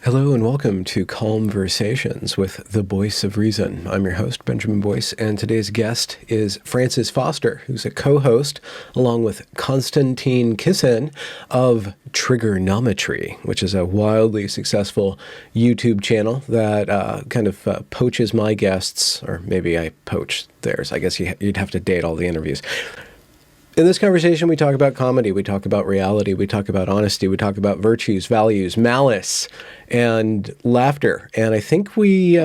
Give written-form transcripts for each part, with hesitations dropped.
Hello and welcome to Conversations with the Voice of Reason. I'm your host, Benjamin Boyce, and today's guest is Francis Foster, who's a co-host along with Konstantin Kisin of Trigonometry, which is a wildly successful YouTube channel that poaches my guests, or maybe I poach theirs. I guess you'd have to date all the interviews. In this conversation, we talk about comedy, we talk about reality, we talk about honesty, we talk about virtues, values, malice, and laughter. And I think we,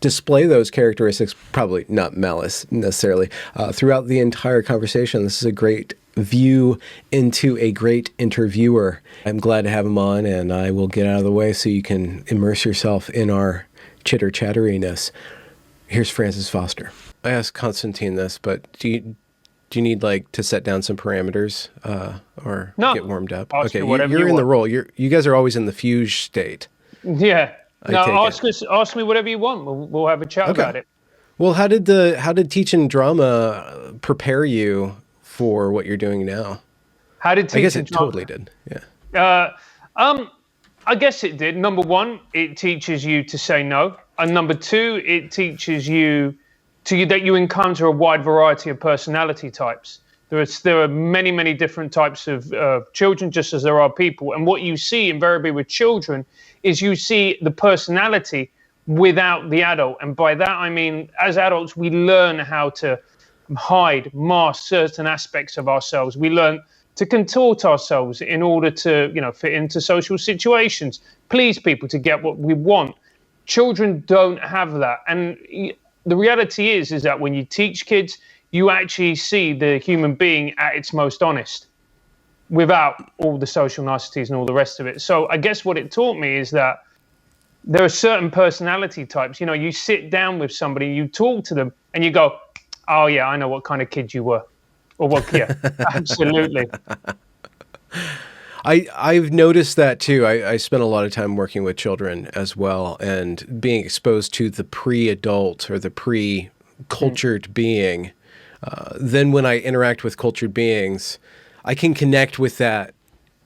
display those characteristics, probably not malice necessarily, throughout the entire conversation. This is a great view into a great interviewer. I'm glad to have him on, and I will get out of the way so you can immerse yourself in our chitter-chatteriness. Here's Francis Foster. I asked Konstantin this, but do you need to set down some parameters or no, get warmed up? Okay, you're in the role. You guys are always in the fuse state. Yeah. Ask me whatever you want. We'll have a chat about it. Well, how did teaching drama prepare you for what you're doing now? I guess it totally did. Yeah. I guess it did. Number one, it teaches you to say no, and number two, it teaches you that you encounter a wide variety of personality types. There are many, many different types of children, just as there are people. And what you see invariably with children is you see the personality without the adult. And by that, I mean, as adults, we learn how to hide, mask certain aspects of ourselves. We learn to contort ourselves in order to, fit into social situations, please people, to get what we want. Children don't have that. And the reality is that when you teach kids, you actually see the human being at its most honest without all the social niceties and all the rest of it. So I guess what it taught me is that there are certain personality types. You sit down with somebody, you talk to them, and you go, oh, yeah, I know what kind of kid you were. Or what, yeah, absolutely. I've noticed that too. I spent a lot of time working with children as well, and being exposed to the pre-adult or the pre-cultured being. Then when I interact with cultured beings, I can connect with that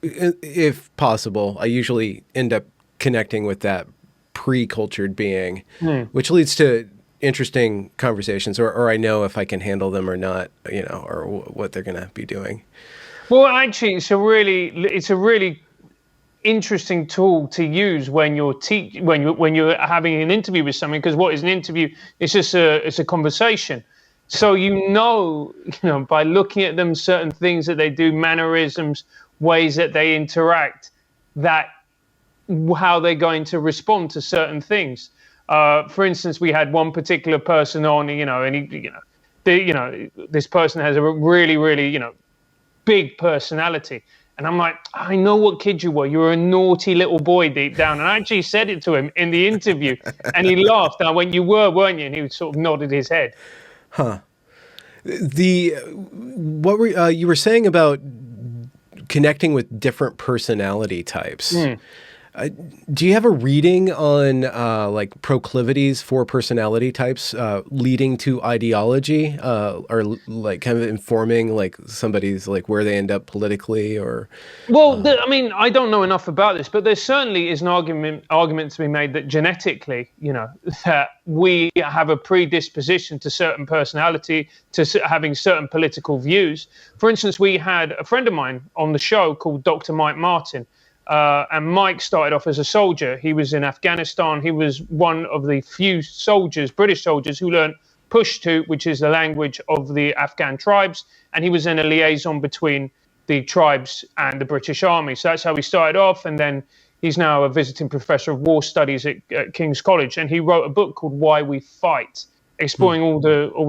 if possible. I usually end up connecting with that pre-cultured being, which leads to interesting conversations, or I know if I can handle them or not, or what they're going to be doing. Well, actually, it's a really interesting tool to use when you're when you're having an interview with someone, because what is an interview? It's just it's a conversation. So by looking at them, certain things that they do, mannerisms, ways that they interact, that how they're going to respond to certain things. For instance, we had one particular person on, and this person has a really, really, big personality. And I'm like, I know what kid you were. You were a naughty little boy deep down. And I actually said it to him in the interview, and he laughed. And I went, you were, weren't you? And he sort of nodded his head. Huh. What were you were saying about connecting with different personality types? Do you have a reading on proclivities for personality types leading to ideology, or kind of informing somebody's where they end up politically, or? Well, I don't know enough about this, but there certainly is an argument to be made that genetically, that we have a predisposition to certain personality, to having certain political views. For instance, we had a friend of mine on the show called Dr. Mike Martin. And Mike started off as a soldier. He was in Afghanistan. He was one of the few soldiers, British soldiers, who learned Pashto, which is the language of the Afghan tribes. And he was in a liaison between the tribes and the British Army. So that's how he started off. And then he's now a visiting professor of war studies at King's College. And he wrote a book called Why We Fight, exploring all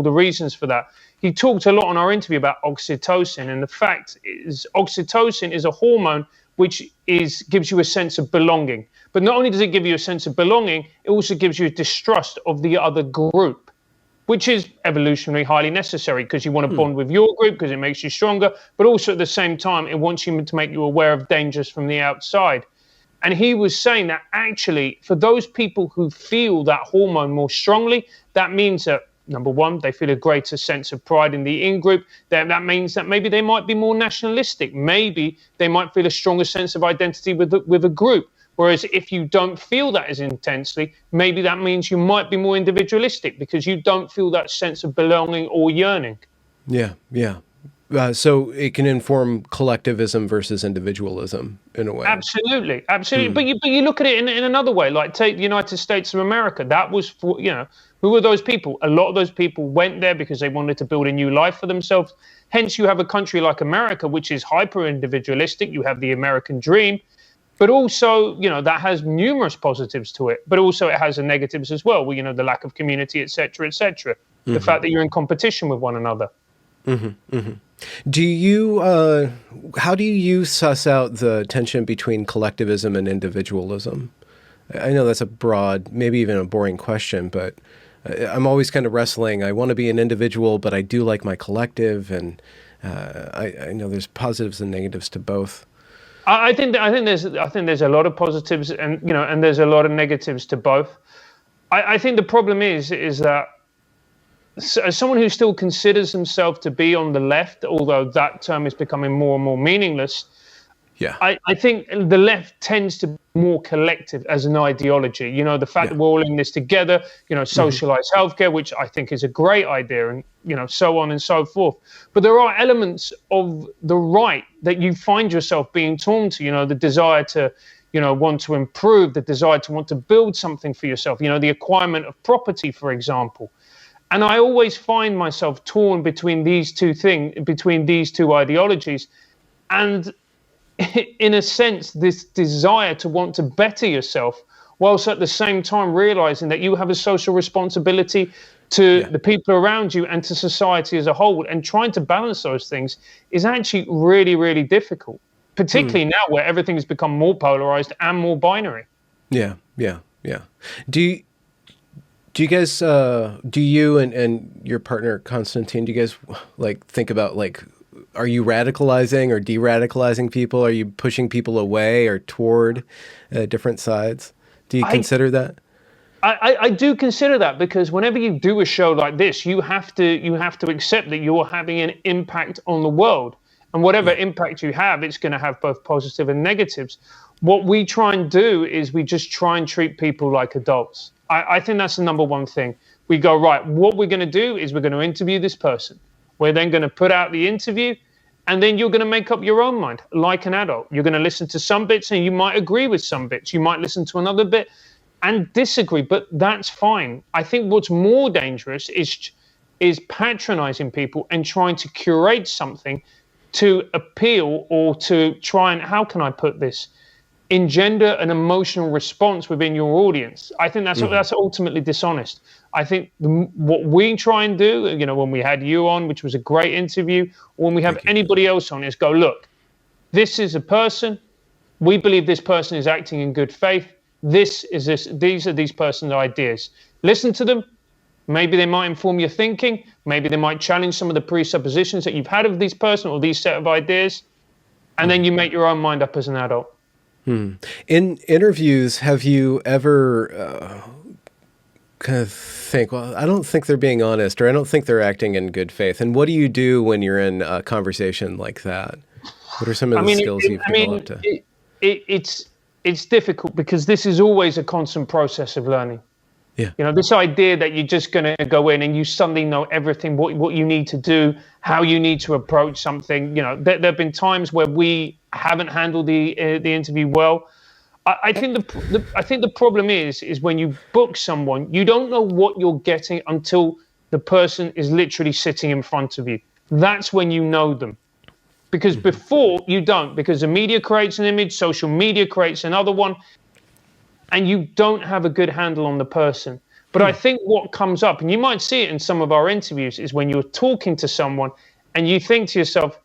the reasons for that. He talked a lot on our interview about oxytocin. And the fact is, oxytocin is a hormone which gives you a sense of belonging. But not only does it give you a sense of belonging, it also gives you a distrust of the other group, which is evolutionarily highly necessary, because you want to bond with your group because it makes you stronger, but also at the same time, it wants you to make you aware of dangers from the outside. And he was saying that actually, for those people who feel that hormone more strongly, that means that, number one, they feel a greater sense of pride in the in-group. That means that maybe they might be more nationalistic. Maybe they might feel a stronger sense of identity with a group. Whereas if you don't feel that as intensely, maybe that means you might be more individualistic because you don't feel that sense of belonging or yearning. Yeah, yeah. So it can inform collectivism versus individualism in a way. Absolutely, absolutely. But you look at it in another way. Like take the United States of America. That was for, who were those people? A lot of those people went there because they wanted to build a new life for themselves. Hence, you have a country like America, which is hyper individualistic. You have the American dream, but also that has numerous positives to it. But also it has the negatives as well. Well, the lack of community, etc., etc. The fact that you're in competition with one another. Do you, how do you suss out the tension between collectivism and individualism? I know that's a broad, maybe even a boring question, but I'm always kind of wrestling. I want to be an individual, but I do like my collective, and I know there's positives and negatives to both. I think there's a lot of positives and there's a lot of negatives to both. I think the problem is that as someone who still considers himself to be on the left, although that term is becoming more and more meaningless, yeah, I think the left tends to be more collective as an ideology. The fact that we're all in this together, socialized healthcare, which I think is a great idea, and so on and so forth. But there are elements of the right that you find yourself being torn to. The desire to want to improve, the desire to want to build something for yourself. The acquirement of property, for example. And I always find myself torn between these two ideologies. And in a sense, this desire to want to better yourself, whilst at the same time realizing that you have a social responsibility to the people around you and to society as a whole. And trying to balance those things is actually really, really difficult, particularly now where everything has become more polarized and more binary. Yeah. Do you guys, do you and your partner, Constantine, do you guys think about are you radicalizing or deradicalizing people? Are you pushing people away or toward different sides? Do you consider that? I do consider that, because whenever you do a show like this, you have to accept that you're having an impact on the world. And whatever impact you have, it's going to have both positive and negatives. What we try and do is we just try and treat people like adults. I think that's the number one thing. We go, right, what we're going to do is we're going to interview this person. We're then going to put out the interview, and then you're going to make up your own mind like an adult. You're going to listen to some bits and you might agree with some bits. You might listen to another bit and disagree, but that's fine. I think what's more dangerous is patronizing people and trying to curate something to appeal or to try and, how can I put this, engender an emotional response within your audience. I think that's ultimately dishonest. I think what we try and do, when we had you on, which was a great interview, or when we have anybody else on, is go, look, this is a person. We believe this person is acting in good faith. These are these person's ideas. Listen to them. Maybe they might inform your thinking. Maybe they might challenge some of the presuppositions that you've had of this person or these set of ideas. And then you make your own mind up as an adult. In interviews, have you ever kind of think, well, I don't think they're being honest, or I don't think they're acting in good faith? And what do you do when you're in a conversation like that? What are some of the skills you've developed? It's difficult, because this is always a constant process of learning. Yeah. This idea that you're just going to go in and you suddenly know everything, what you need to do, how you need to approach something. There have been times where we haven't handled the interview well. I think the problem is when you book someone, you don't know what you're getting until the person is literally sitting in front of you. That's when you know them. Because before, you don't, because the media creates an image, social media creates another one, and you don't have a good handle on the person. But I think what comes up, and you might see it in some of our interviews, is when you're talking to someone and you think to yourself,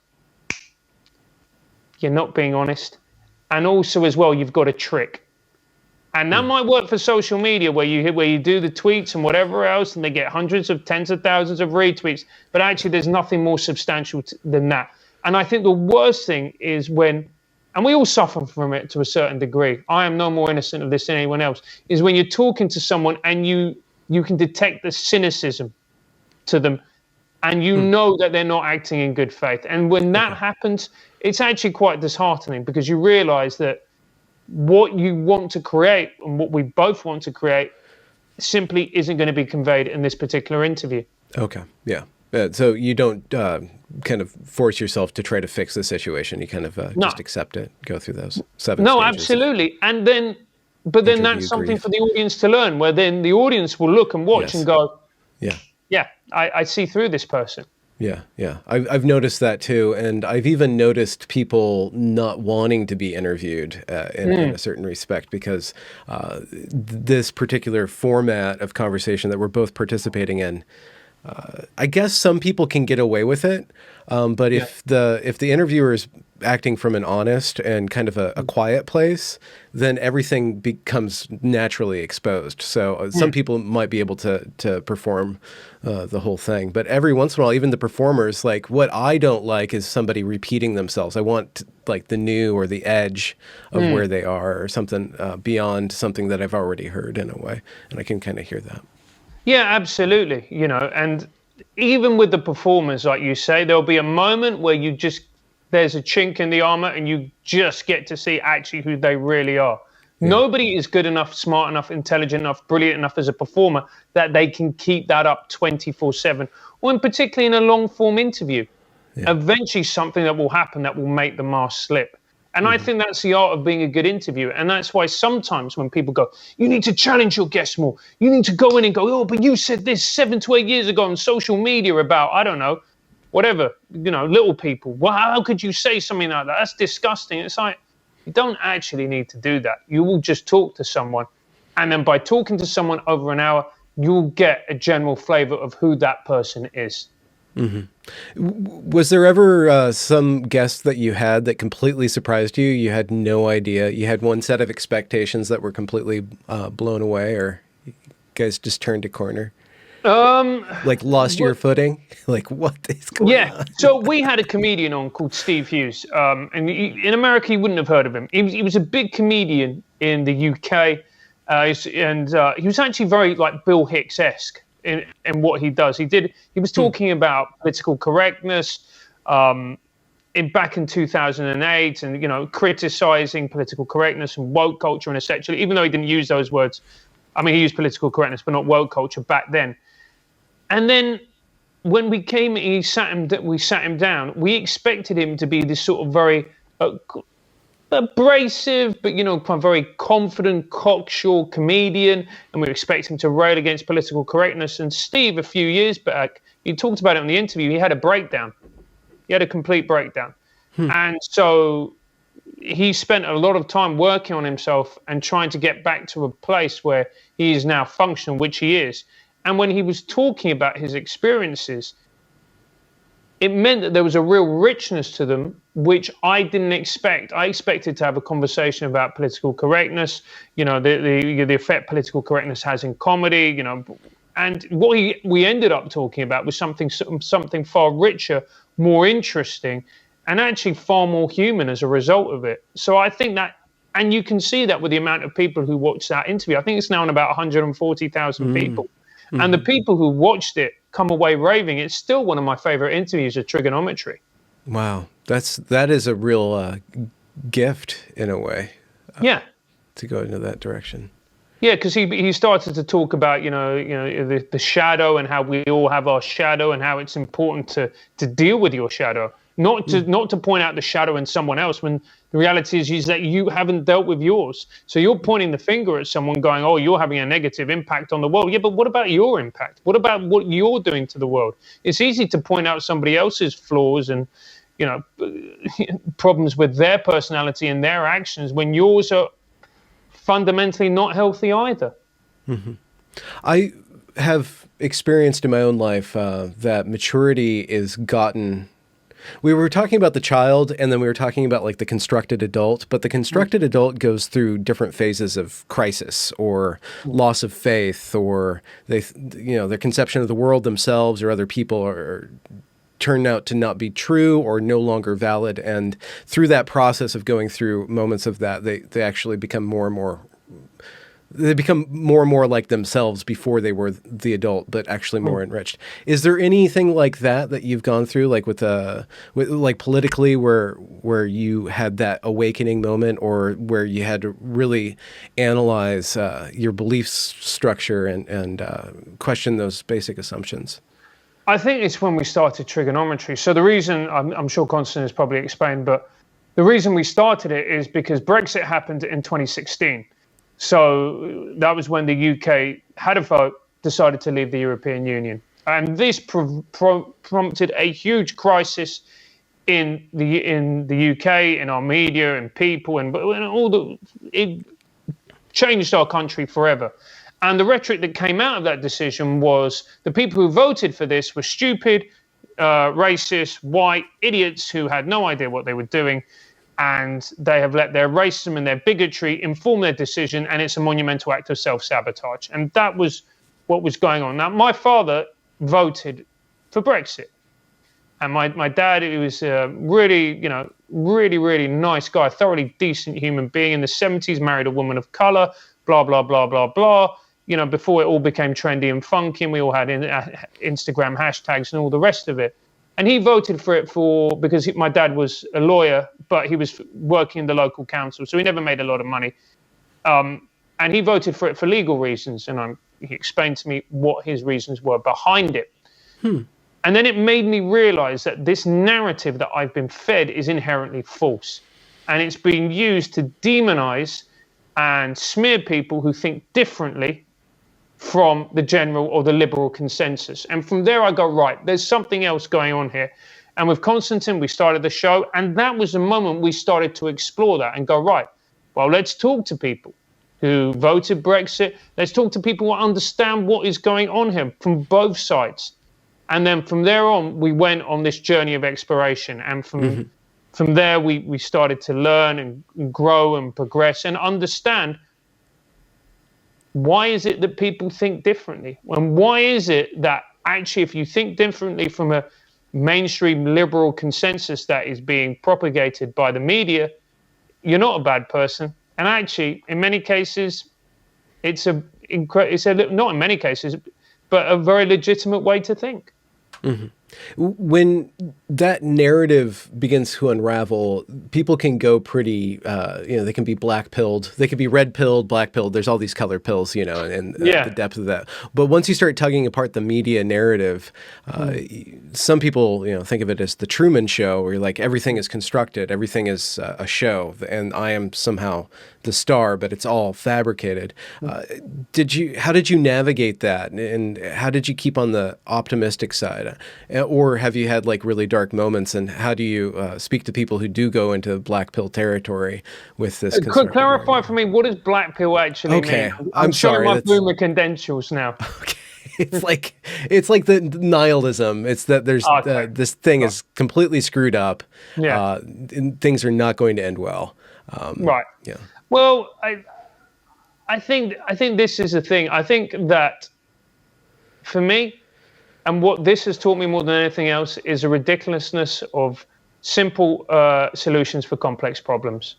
you're not being honest. And also as well, you've got a trick. And that might work for social media, where you do the tweets and whatever else, and they get tens of thousands of retweets. But actually, there's nothing more substantial than that. And I think the worst thing is when, and we all suffer from it to a certain degree, I am no more innocent of this than anyone else, is when you're talking to someone and you can detect the cynicism to them, and you know that they're not acting in good faith. And when that happens, it's actually quite disheartening, because you realize that what you want to create and what we both want to create simply isn't going to be conveyed in this particular interview. Okay. Yeah. So you don't kind of force yourself to try to fix the situation. You kind of No. just accept it, go through those 7 No, stages. absolutely. And then, but then that's something grief. for the audience to learn, where then the audience will look and watch Yes. and go, Yeah. yeah, I see through this person. Yeah, yeah. I've noticed that too. And I've even noticed people not wanting to be interviewed in a certain respect because this particular format of conversation that we're both participating in, I guess some people can get away with it. But if the interviewer is acting from an honest and kind of a quiet place, then everything becomes naturally exposed. So some people might be able to perform the whole thing. But every once in a while, even the performers, like what I don't like is somebody repeating themselves. I want like the new or the edge of where they are or something beyond something that I've already heard in a way. And I can kind of hear that. Yeah, absolutely. You know, and even with the performers, like you say, there'll be a moment where there's a chink in the armor and you just get to see actually who they really are. Yeah. Nobody is good enough, smart enough, intelligent enough, brilliant enough as a performer that they can keep that up 24/7, or in particularly in a long form interview. Yeah. Eventually something that will happen that will make the mask slip. And I think that's the art of being a good interviewer. And that's why sometimes when people go, you need to challenge your guests more. You need to go in and go, oh, but you said this 7 to 8 years ago on social media about, I don't know, whatever, you know, little people. Well, how could you say something like that? That's disgusting. It's like, you don't actually need to do that. You will just talk to someone. And then by talking to someone over an hour, you'll get a general flavor of who that person is. Mm-hmm. Was there ever some guest that you had that completely surprised you? You had no idea. You had one set of expectations that were completely blown away, or you guys just turned a corner? Like lost your footing? Like what is going on? Yeah. So we had a comedian on called Steve Hughes. And in America, you wouldn't have heard of him. He was a big comedian in the UK. And he was actually very like Bill Hicks-esque in what he does. He was talking about political correctness back in 2008 and, you know, criticizing political correctness and woke culture and essentially, even though he didn't use those words. I mean, he used political correctness, but not woke culture back then. And then when we sat him down, we expected him to be this sort of very abrasive, but, you know, very confident, cocksure comedian. And we expect him to rail against political correctness. And Steve, a few years back, he talked about it in the interview. He had a breakdown. He had a complete breakdown. And so he spent a lot of time working on himself and trying to get back to a place where he is now functional, which he is. And when he was talking about his experiences, it meant that there was a real richness to them, which I didn't expect. I expected to have a conversation about political correctness, you know, the effect political correctness has in comedy, you know. And what we ended up talking about was something far richer, more interesting, and actually far more human as a result of it. So I think that, and you can see that with the amount of people who watched that interview. I think it's now on about 140,000 people. And the people who watched it come away raving. It's still one of my favorite interviews of trigonometry. Wow. That is a real gift in a way. Yeah. To go into that direction. Yeah, because he started to talk about, you know the shadow and how we all have our shadow and how it's important to deal with your shadow. Not to point out the shadow in someone else when the reality is that you haven't dealt with yours. So you're pointing the finger at someone going, oh, you're having a negative impact on the world. Yeah, but what about your impact? What about what you're doing to the world? It's easy to point out somebody else's flaws and, you know, problems with their personality and their actions when yours are fundamentally not healthy either. Mm-hmm. I have experienced in my own life that maturity is gotten. We were talking about the child, and then we were talking about like the constructed adult, but the constructed adult goes through different phases of crisis or loss of faith, or their conception of the world themselves or other people are turn out to not be true or no longer valid. And through that process of going through moments of that, they actually become more and more they become more and more like themselves before they were the adult, but actually more enriched. Is there anything like that you've gone through, like with like politically, where you had that awakening moment, or where you had to really analyze your belief structure and question those basic assumptions? I think it's when we started trigonometry. So the reason, I'm sure Constantine has probably explained, but the reason we started it is because Brexit happened in 2016. So that was when the UK had a vote, decided to leave the European Union. And this prompted a huge crisis in the UK, in our media and people, and it changed our country forever. And the rhetoric that came out of that decision was the people who voted for this were stupid, racist, white idiots who had no idea what they were doing. And they have let their racism and their bigotry inform their decision, and it's a monumental act of self-sabotage. And that was what was going on. Now, my father voted for Brexit. And my dad, he was a really nice guy, thoroughly decent human being. In the 70s, married a woman of color, blah, blah, blah, blah, blah. Before it all became trendy and funky, and we all had Instagram hashtags and all the rest of it. And he voted for it because my dad was a lawyer, but he was working in the local council, so he never made a lot of money. And he voted for it for legal reasons, and he explained to me what his reasons were behind it. And then it made me realize that this narrative that I've been fed is inherently false, and it's being used to demonize and smear people who think differently from the general or the liberal consensus. And from there I go, right, there's something else going on here. And with Constantine, we started the show, and that was the moment we started to explore that and go, right, well, let's talk to people who voted Brexit. Let's talk to people who understand what is going on here from both sides. And then from there on, we went on this journey of exploration. And from there, we started to learn and grow and progress and understand, why is it that people think differently? And why is it that actually, if you think differently from a mainstream liberal consensus that is being propagated by the media, you're not a bad person? And actually, in many cases, it's not in many cases, but a very legitimate way to think. Mm-hmm. When that narrative begins to unravel, people can go pretty, they can be black-pilled, they can be red-pilled, black-pilled. There's all these color pills, and the depth of that. But once you start tugging apart the media narrative, some people, think of it as the Truman Show, where you're like, everything is constructed, everything is a show, and I am somehow the star, but it's all fabricated. How did you navigate that, and how did you keep on the optimistic side? Or have you had like really dark moments, and how do you speak to people who do go into black pill territory with this? Could clarify for me, what does black pill actually mean? I'm sorry, showing my boomer credentials now. Okay. It's like the nihilism. It's that there's this thing is completely screwed up. Yeah, and things are not going to end well. Right. Yeah. Well, I think this is the thing. I think that for me, and what this has taught me more than anything else, is a ridiculousness of simple solutions for complex problems.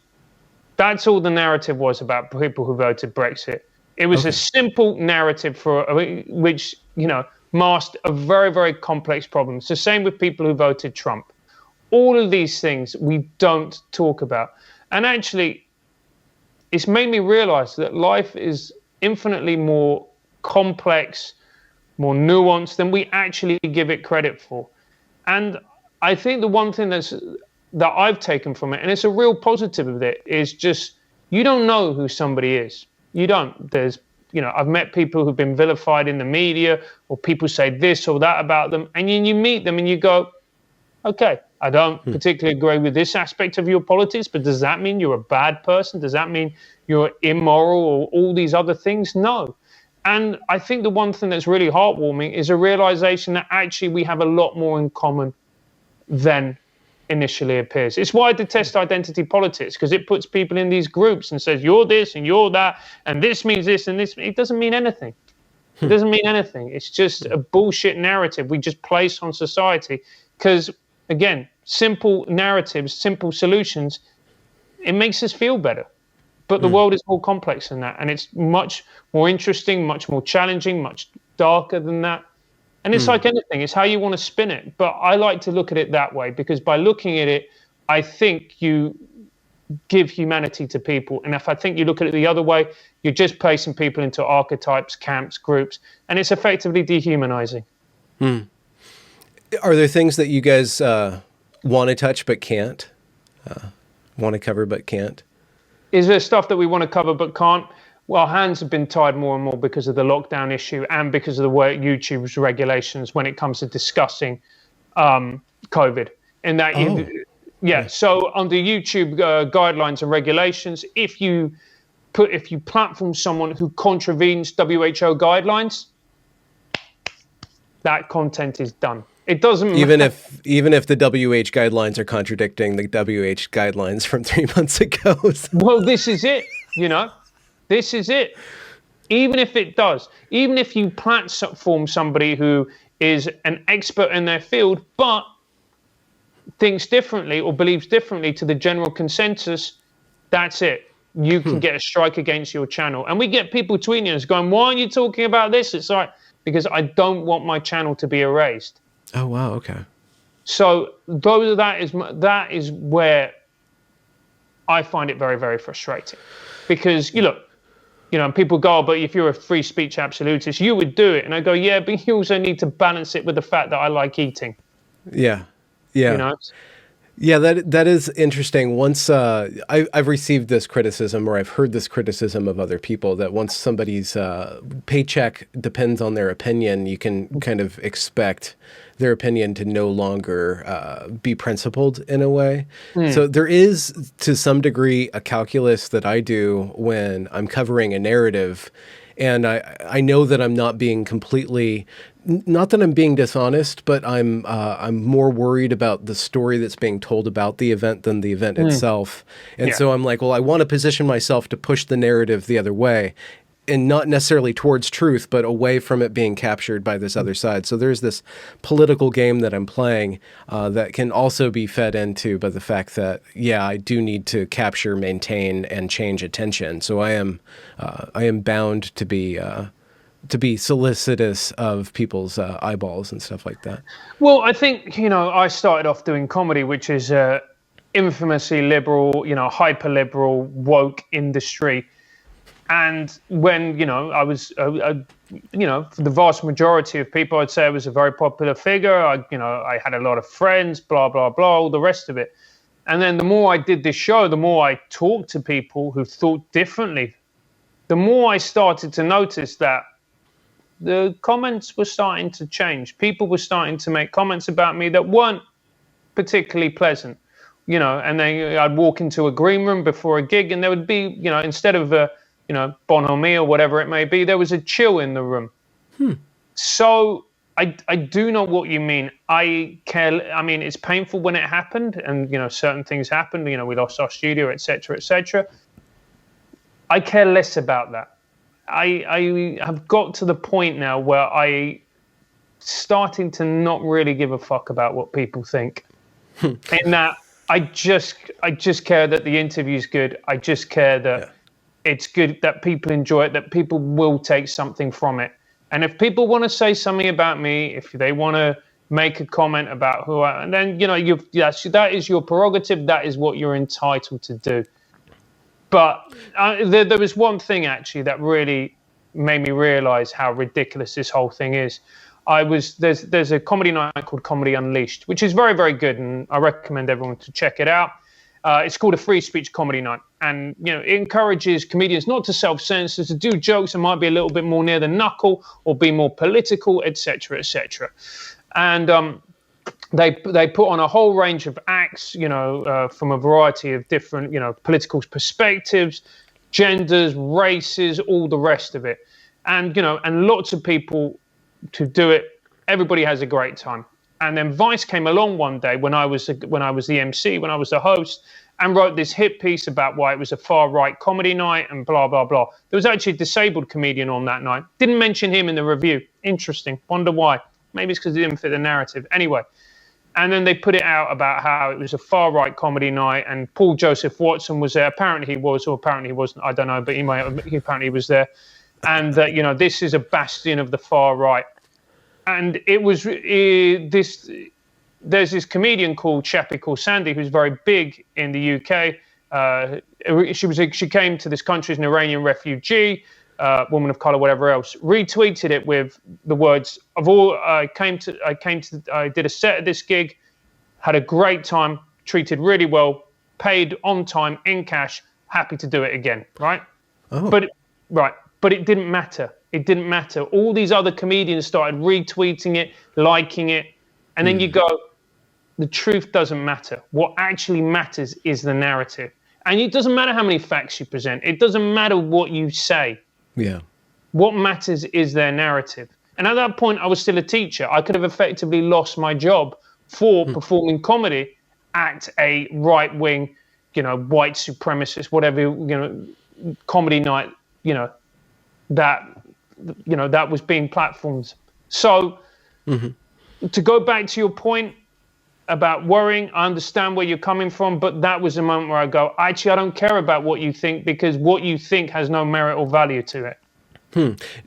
That's all the narrative was about people who voted Brexit. It was a simple narrative which masked a very, very complex problem. It's the same with people who voted Trump. All of these things we don't talk about. And actually, it's made me realize that life is infinitely more complex, more nuanced than we actually give it credit for. And I think the one thing that I've taken from it, and it's a real positive of it, is just, you don't know who somebody is. You don't. I've met people who've been vilified in the media, or people say this or that about them, and you meet them and you go, okay, I don't particularly agree with this aspect of your politics, but does that mean you're a bad person? Does that mean you're immoral or all these other things? No. And I think the one thing that's really heartwarming is a realization that actually we have a lot more in common than initially appears. It's why I detest identity politics, because it puts people in these groups and says, you're this and you're that, and this means this and this. It doesn't mean anything. It doesn't mean anything. It's just a bullshit narrative we just place on society because, again, simple narratives, simple solutions, it makes us feel better. But the world is more complex than that, and it's much more interesting, much more challenging, much darker than that. And it's like anything, it's how you want to spin it. But I like to look at it that way, because by looking at it, I think you give humanity to people. And if I think you look at it the other way, you're just placing people into archetypes, camps, groups, and it's effectively dehumanizing. Are there things that you guys want to touch but can't? Want to cover but can't? Is there stuff that we want to cover but can't? Well, hands have been tied more and more because of the lockdown issue and because of the way YouTube's regulations when it comes to discussing COVID. And that, so under YouTube guidelines and regulations, if you platform someone who contravenes WHO guidelines, that content is done. It doesn't even if the WH guidelines are contradicting the WH guidelines from 3 months ago. Well, this is it. This is it. Even if it does, even if you platform somebody who is an expert in their field, but thinks differently or believes differently to the general consensus, that's it. You can get a strike against your channel. And we get people tweeting us going, why aren't you talking about this? It's like, because I don't want my channel to be erased. Oh, wow. Okay. So that is where I find it very, very frustrating. Because and people go, but if you're a free speech absolutist, you would do it. And I go, yeah, but you also need to balance it with the fact that I like eating. Yeah. Yeah. Yeah, that is interesting. Once I've received this criticism, or I've heard this criticism of other people, that once somebody's paycheck depends on their opinion, you can kind of expect their opinion to no longer be principled in a way. So there is, to some degree, a calculus that I do when I'm covering a narrative. And I know that I'm not being completely, not that I'm being dishonest, but I'm more worried about the story that's being told about the event than the event itself. And so I'm like, well, I want to position myself to push the narrative the other way, and not necessarily towards truth, but away from it being captured by this other side. So there's this political game that I'm playing that can also be fed into by the fact that, I do need to capture, maintain, and change attention. So I am bound to be solicitous of people's eyeballs and stuff like that. Well, I think, I started off doing comedy, which is infamously liberal, hyper-liberal, woke industry. And when, I was, for the vast majority of people, I'd say I was a very popular figure. I had a lot of friends, blah, blah, blah, all the rest of it. And then the more I did this show, the more I talked to people who thought differently, the more I started to notice that the comments were starting to change. People were starting to make comments about me that weren't particularly pleasant, and then I'd walk into a green room before a gig and there would be, instead of bonhomie or whatever it may be, there was a chill in the room. So I do know what you mean. I care. I mean, it's painful when it happened, and certain things happened. We lost our studio, etc., etc. I care less about that. I have got to the point now where I starting to not really give a fuck about what people think, and that I just care that the interview's good. I just care that it's good, that people enjoy it, that people will take something from it. And if people want to say something about me, if they want to make a comment about who I am, then, that is your prerogative. That is what you're entitled to do. But there was one thing, actually, that really made me realize how ridiculous this whole thing is. There's a comedy night called Comedy Unleashed, which is very, very good, and I recommend everyone to check it out. It's called a free speech comedy night, and it encourages comedians not to self-censor, to do jokes that might be a little bit more near the knuckle or be more political, etc., etc. And they put on a whole range of acts, from a variety of different, political perspectives, genders, races, all the rest of it, and and lots of people to do it. Everybody has a great time. And then Vice came along one day when I was the MC, when I was the host, and wrote this hit piece about why it was a far-right comedy night and blah, blah, blah. There was actually a disabled comedian on that night. Didn't mention him in the review. Interesting. Wonder why. Maybe it's because it didn't fit the narrative. Anyway. And then they put it out about how it was a far-right comedy night, and Paul Joseph Watson was there. Apparently he was, or apparently he wasn't. I don't know, but he apparently was there. And that, this is a bastion of the far right. And it was this. There's this comedian chappie called Sandy, who's very big in the UK. She came to this country as an Iranian refugee, woman of color, whatever else. Retweeted it with the words of all. I did a set at this gig, had a great time, treated really well, paid on time in cash, happy to do it again. Right. Oh. But it didn't matter. It didn't matter. All these other comedians started retweeting it, liking it, and then you go, the truth doesn't matter. What actually matters is the narrative. And it doesn't matter how many facts you present. It doesn't matter what you say. Yeah. What matters is their narrative. And at that point, I was still a teacher. I could have effectively lost my job for performing comedy at a right-wing, white supremacist, whatever, comedy night, that was being platformed. So to go back to your point about worrying, I understand where you're coming from, but that was a moment where I go, actually, I don't care about what you think, because what you think has no merit or value to it.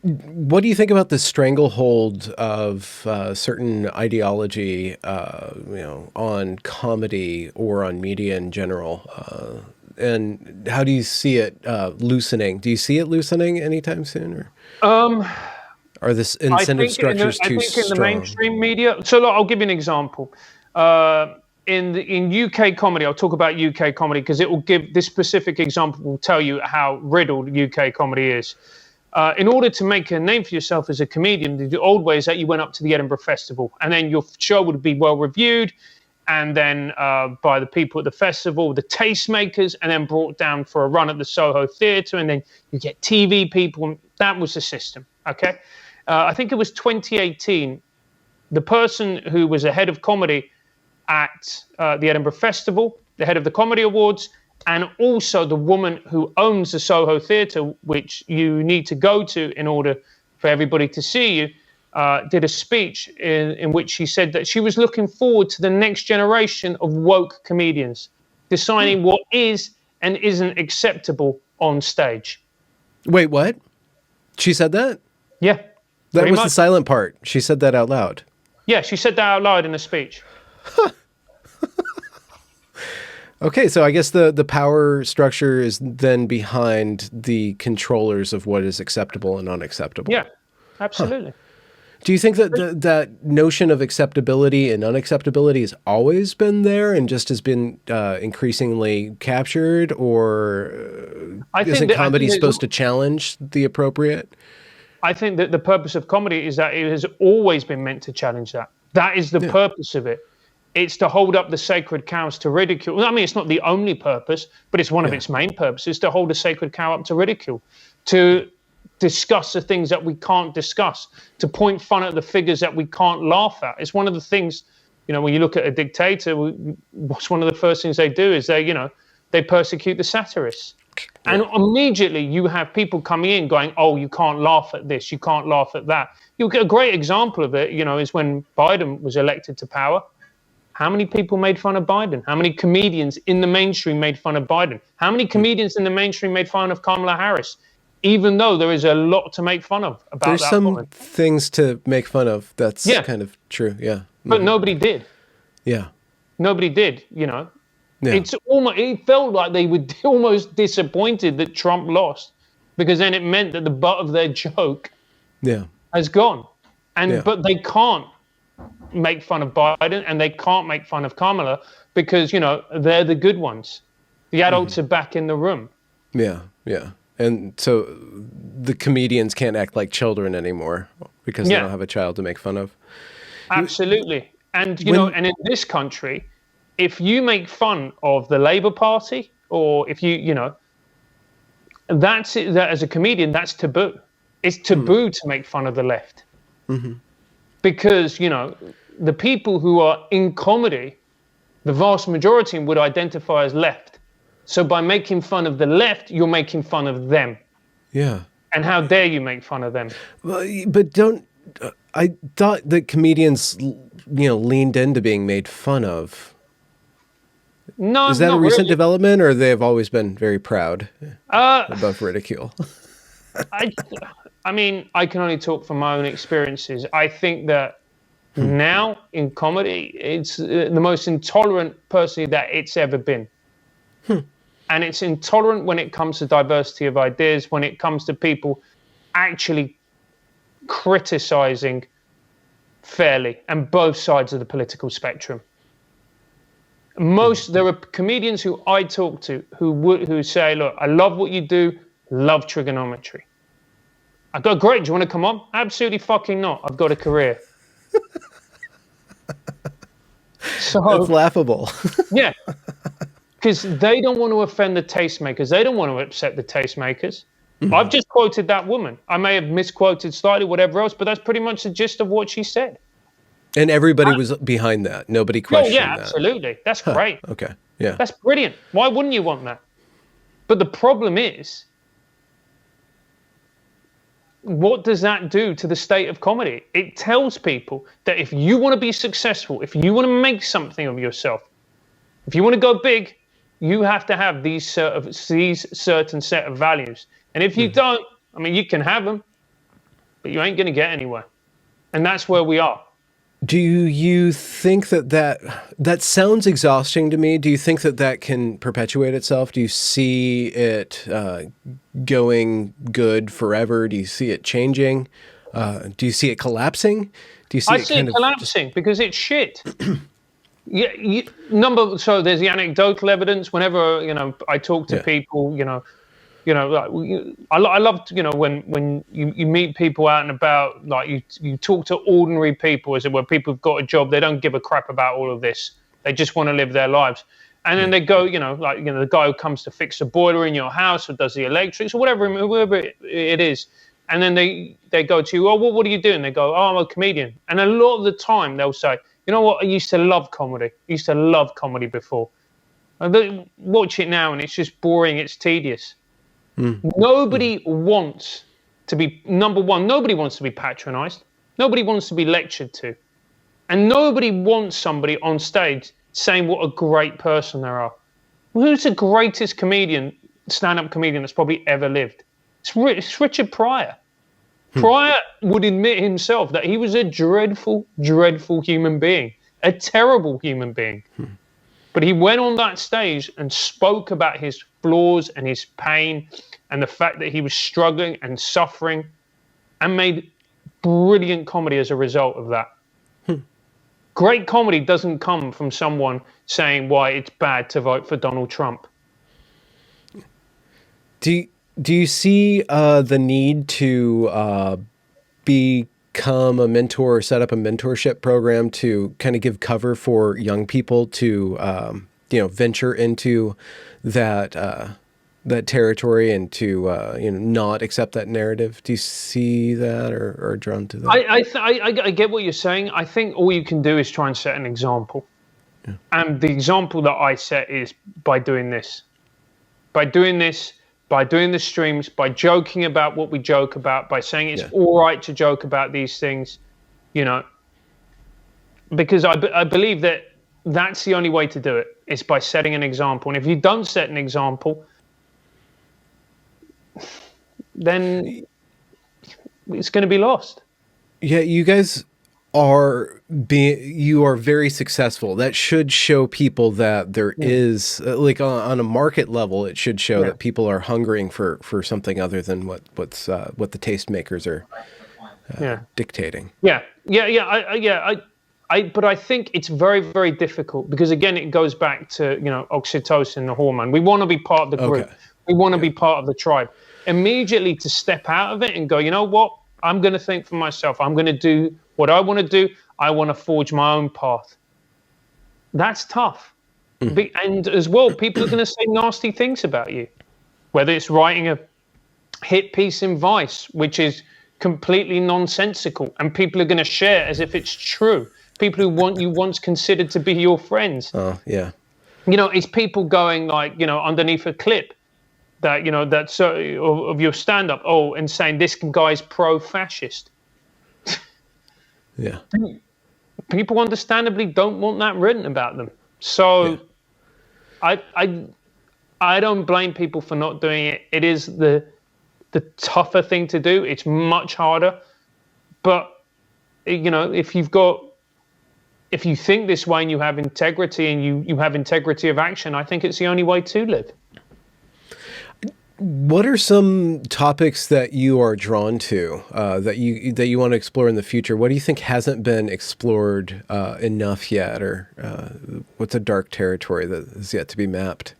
What do you think about the stranglehold of certain ideology, on comedy or on media in general? And how do you see it loosening? Do you see it loosening anytime soon? Or are the incentive structures too strong? I think in the mainstream media. So look, I'll give you an example. In UK comedy, I'll talk about UK comedy because it will give this specific example will tell you how riddled UK comedy is. In order to make a name for yourself as a comedian, the old way is that you went up to the Edinburgh Festival, and then your show would be well reviewed, and then by the people at the festival, the tastemakers, and then brought down for a run at the Soho Theatre, and then you get TV people. That was the system. Okay, I think it was 2018. The person who was the head of comedy at the Edinburgh Festival, the head of the Comedy Awards, and also the woman who owns the Soho Theatre, which you need to go to in order for everybody to see you, did a speech in which she said that she was looking forward to the next generation of woke comedians, deciding what is and isn't acceptable on stage. Wait, what? She said that? Yeah. That was the silent part. She said that out loud. Yeah, she said that out loud in a speech. Huh. Okay, so I guess the power structure is then behind the controllers of what is acceptable and unacceptable. Yeah, absolutely. Huh. Do you think that that notion of acceptability and unacceptability has always been there and just has been increasingly captured, or isn't comedy supposed to challenge the appropriate? I think that the purpose of comedy is that it has always been meant to challenge that. That is the purpose of it. It's to hold up the sacred cows to ridicule. I mean, it's not the only purpose, but it's one of its main purposes, to hold a sacred cow up to ridicule, to discuss the things that we can't discuss, to point fun at the figures that we can't laugh at. It's one of the things, when you look at a dictator, what's one of the first things they do is they persecute the satirists. And immediately you have people coming in going, oh, you can't laugh at this, you can't laugh at that. You get a great example of it, is when Biden was elected to power. How many people made fun of Biden? How many comedians in the mainstream made fun of Biden? How many comedians in the mainstream made fun of Kamala Harris? Even though there is a lot to make fun of about There's that some woman. Things to make fun of. That's kind of true. Yeah. But nobody did. Yeah. Nobody did, Yeah. It felt like they were almost disappointed that Trump lost, because then it meant that the butt of their joke has gone. But they can't make fun of Biden and they can't make fun of Kamala because, they're the good ones. The adults are back in the room. Yeah, yeah. And so the comedians can't act like children anymore because they don't have a child to make fun of. Absolutely. And, and in this country, if you make fun of the Labour Party, or if that's it, that as a comedian, that's taboo. It's taboo to make fun of the left. Mm-hmm. Because, the people who are in comedy, the vast majority would identify as left. So by making fun of the left, you're making fun of them. Yeah. And how dare you make fun of them? Well, but I thought that comedians, leaned into being made fun of. No, Is that a not recent really. development, or they've always been very proud Uh, above ridicule? I, I mean, I can only talk from my own experiences. I think that now in comedy, it's the most intolerant personally that it's ever been. And it's intolerant when it comes to diversity of ideas, when it comes to people actually criticizing fairly and both sides of the political spectrum. There are comedians who I talk to who say, look, I love what you do, love trigonometry. I go, great, do you want to come on? Absolutely fucking not. I've got a career. That's So, laughable. yeah, because they don't want to offend the tastemakers. They don't want to upset the tastemakers. I've just quoted that woman. I may have misquoted slightly, whatever else, but that's pretty much the gist of what she said. And everybody was behind that. Nobody Oh, yeah, questioned that. absolutely. That's great. Okay. Yeah. That's brilliant. Why wouldn't you want that? But the problem is, what does that do to the state of comedy? It tells people that if you want to be successful, if you want to make something of yourself, if you want to go big, you have to have these certain set of values. And if you don't, I mean, you can have them, but you ain't going to get anywhere. And that's where we are. Do you think that sounds exhausting to me? Do you think that can perpetuate itself? Do you see it going good forever? Do you see it changing? Do you see it collapsing? Do you see I it see kind it of collapsing because it's shit. So there's the anecdotal evidence. Whenever I talk to people, I love when you meet people out and about, like you talk to ordinary people, as it were, people who've got a job, they don't give a crap about all of this, they just want to live their lives, and then they go, the guy who comes to fix the boiler in your house or does the electrics or whoever it is, and then they go to you, oh, what are you doing? They go, oh, I'm a comedian. And a lot of the time they'll say, you know what, I used to love comedy. I used to love comedy before. I watch it now and it's just boring, it's tedious. Nobody wants to be, number one, nobody wants to be patronized. Nobody wants to be lectured to. And nobody wants somebody on stage saying what a great person they are. Who's the greatest stand-up comedian that's probably ever lived? It's Richard Pryor. Pryor would admit himself that he was a dreadful, dreadful human being, a terrible human being. But he went on that stage and spoke about his flaws and his pain and the fact that he was struggling and suffering, and made brilliant comedy as a result of that. Great comedy doesn't come from someone saying why it's bad to vote for Donald Trump. Do you see the need to become a mentor or set up a mentorship program to kind of give cover for young people to venture into that territory and to not accept that narrative? Do you see that or drawn to that? I get what you're saying. I think all you can do is try and set an example. Yeah. And the example that I set is by doing this. By doing the streams, by joking about what we joke about, by saying it's all right to joke about these things, because I believe that that's the only way to do it, is by setting an example. And if you don't set an example, then it's going to be lost. Yeah, you guys you are very successful. That should show people that there is, like on a market level, it should show that people are hungering for something other than what the tastemakers are dictating. But I think it's very, very difficult because, again, it goes back to oxytocin, the hormone. We want to be part of the group. Okay. We want to be part of the tribe. Immediately to step out of it and go, you know what? I'm going to think for myself. I'm going to do what I want to do. I want to forge my own path. That's tough. And as well, people are going to say nasty things about you, whether it's writing a hit piece in Vice, which is completely nonsensical, and people are going to share as if it's true. People who you once considered to be your friends. Oh, yeah. It's people going like, underneath a clip that, that's of your stand-up, and saying this guy's pro-fascist. Yeah. People understandably don't want that written about them. So I don't blame people for not doing it. It is the tougher thing to do. It's much harder. But if you think this way and you have integrity and you have integrity of action, I think it's the only way to live. What are some topics that you are drawn to, that you want to explore in the future? What do you think hasn't been explored enough yet, or what's a dark territory that is yet to be mapped?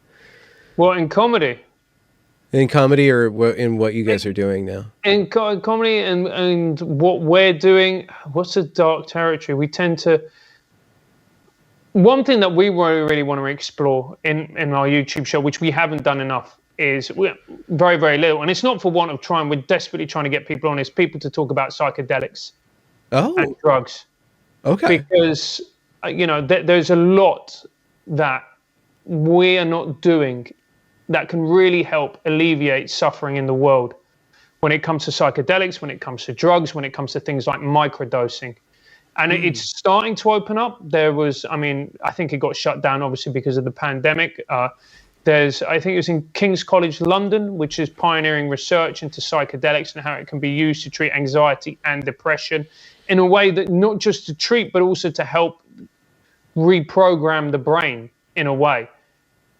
Well, in comedy. In comedy, or in what you guys are doing now? In comedy and what we're doing, what's a dark territory? We tend to... One thing that we really want to explore in our YouTube show, which we haven't done enough, is we're very, very little. And it's not for want of trying. We're desperately trying to get people on, is people to talk about psychedelics and drugs. Okay. Because, there's a lot that we are not doing that can really help alleviate suffering in the world when it comes to psychedelics, when it comes to drugs, when it comes to things like microdosing. And it's starting to open up. I think it got shut down, obviously, because of the pandemic. I think it was in King's College London, which is pioneering research into psychedelics and how it can be used to treat anxiety and depression in a way that not just to treat, but also to help reprogram the brain in a way.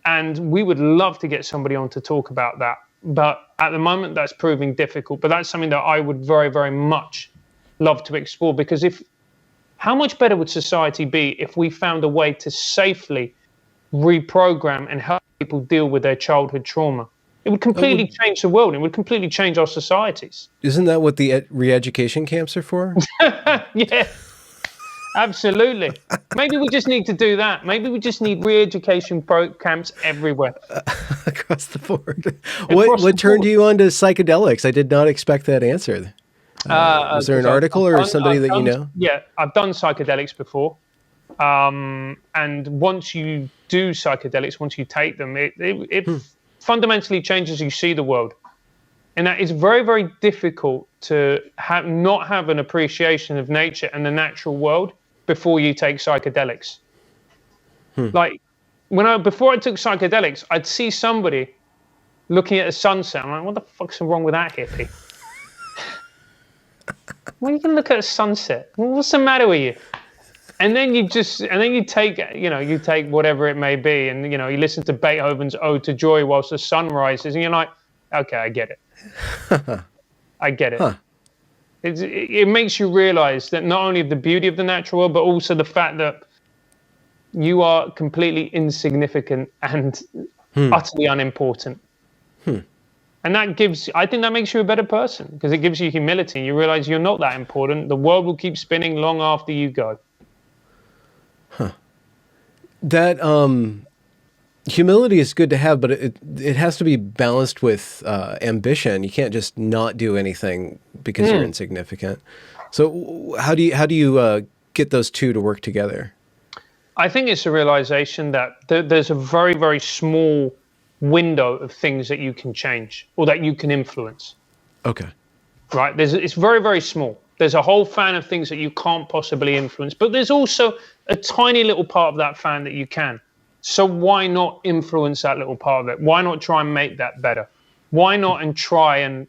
And we would love to get somebody on to talk about that. But at the moment, that's proving difficult. But that's something that I would very, very much love to explore, because how much better would society be if we found a way to safely reprogram and help people deal with their childhood trauma? It would completely change the world. It would completely change our societies. Isn't that what the re-education camps are for? Yeah, absolutely. Maybe we just need to do that. Maybe we just need re-education camps everywhere. Across the board. What turned you on to psychedelics? I did not expect that answer. Was there an article or somebody that you know? Yeah, I've done psychedelics before. And once you do psychedelics, once you take them, it fundamentally changes you see the world. And that it's very, very difficult to not have an appreciation of nature and the natural world before you take psychedelics. Like, before I took psychedelics, I'd see somebody looking at a sunset. I'm like, what the fuck's wrong with that hippie? Well, you can look at a sunset. What's the matter with you? And then you take whatever it may be, and you listen to Beethoven's Ode to Joy whilst the sun rises, and you're like, okay, I get it. I get it. Huh. It makes you realize that not only the beauty of the natural world, but also the fact that you are completely insignificant and utterly unimportant. And I think that makes you a better person, because it gives you humility. You realize you're not that important. The world will keep spinning long after you go. That humility is good to have, but it has to be balanced with ambition. You can't just not do anything because you're insignificant. So how do you get those two to work together? I think it's a realization that there's a very, very small window of things that you can change or that you can influence. Okay. Right? It's very, very small. There's a whole fan of things that you can't possibly influence, but there's also a tiny little part of that fan that you can. So why not influence that little part of it? Why not try and make that better? Why not and try and,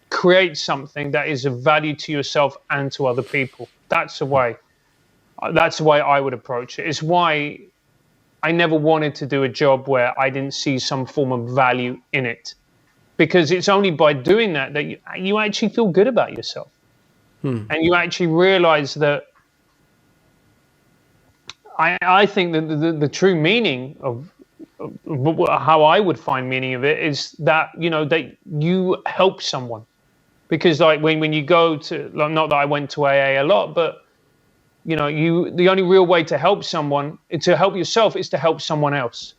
create something that is of value to yourself and to other people? That's the way I would approach it. It's why I never wanted to do a job where I didn't see some form of value in it, because it's only by doing that you actually feel good about yourself. And you actually realize that I think that the true meaning of how I would find meaning of it is that, that you help someone. Because like when you go to, not that I went to AA a lot, but the only real way to help someone, to help yourself, is to help someone else.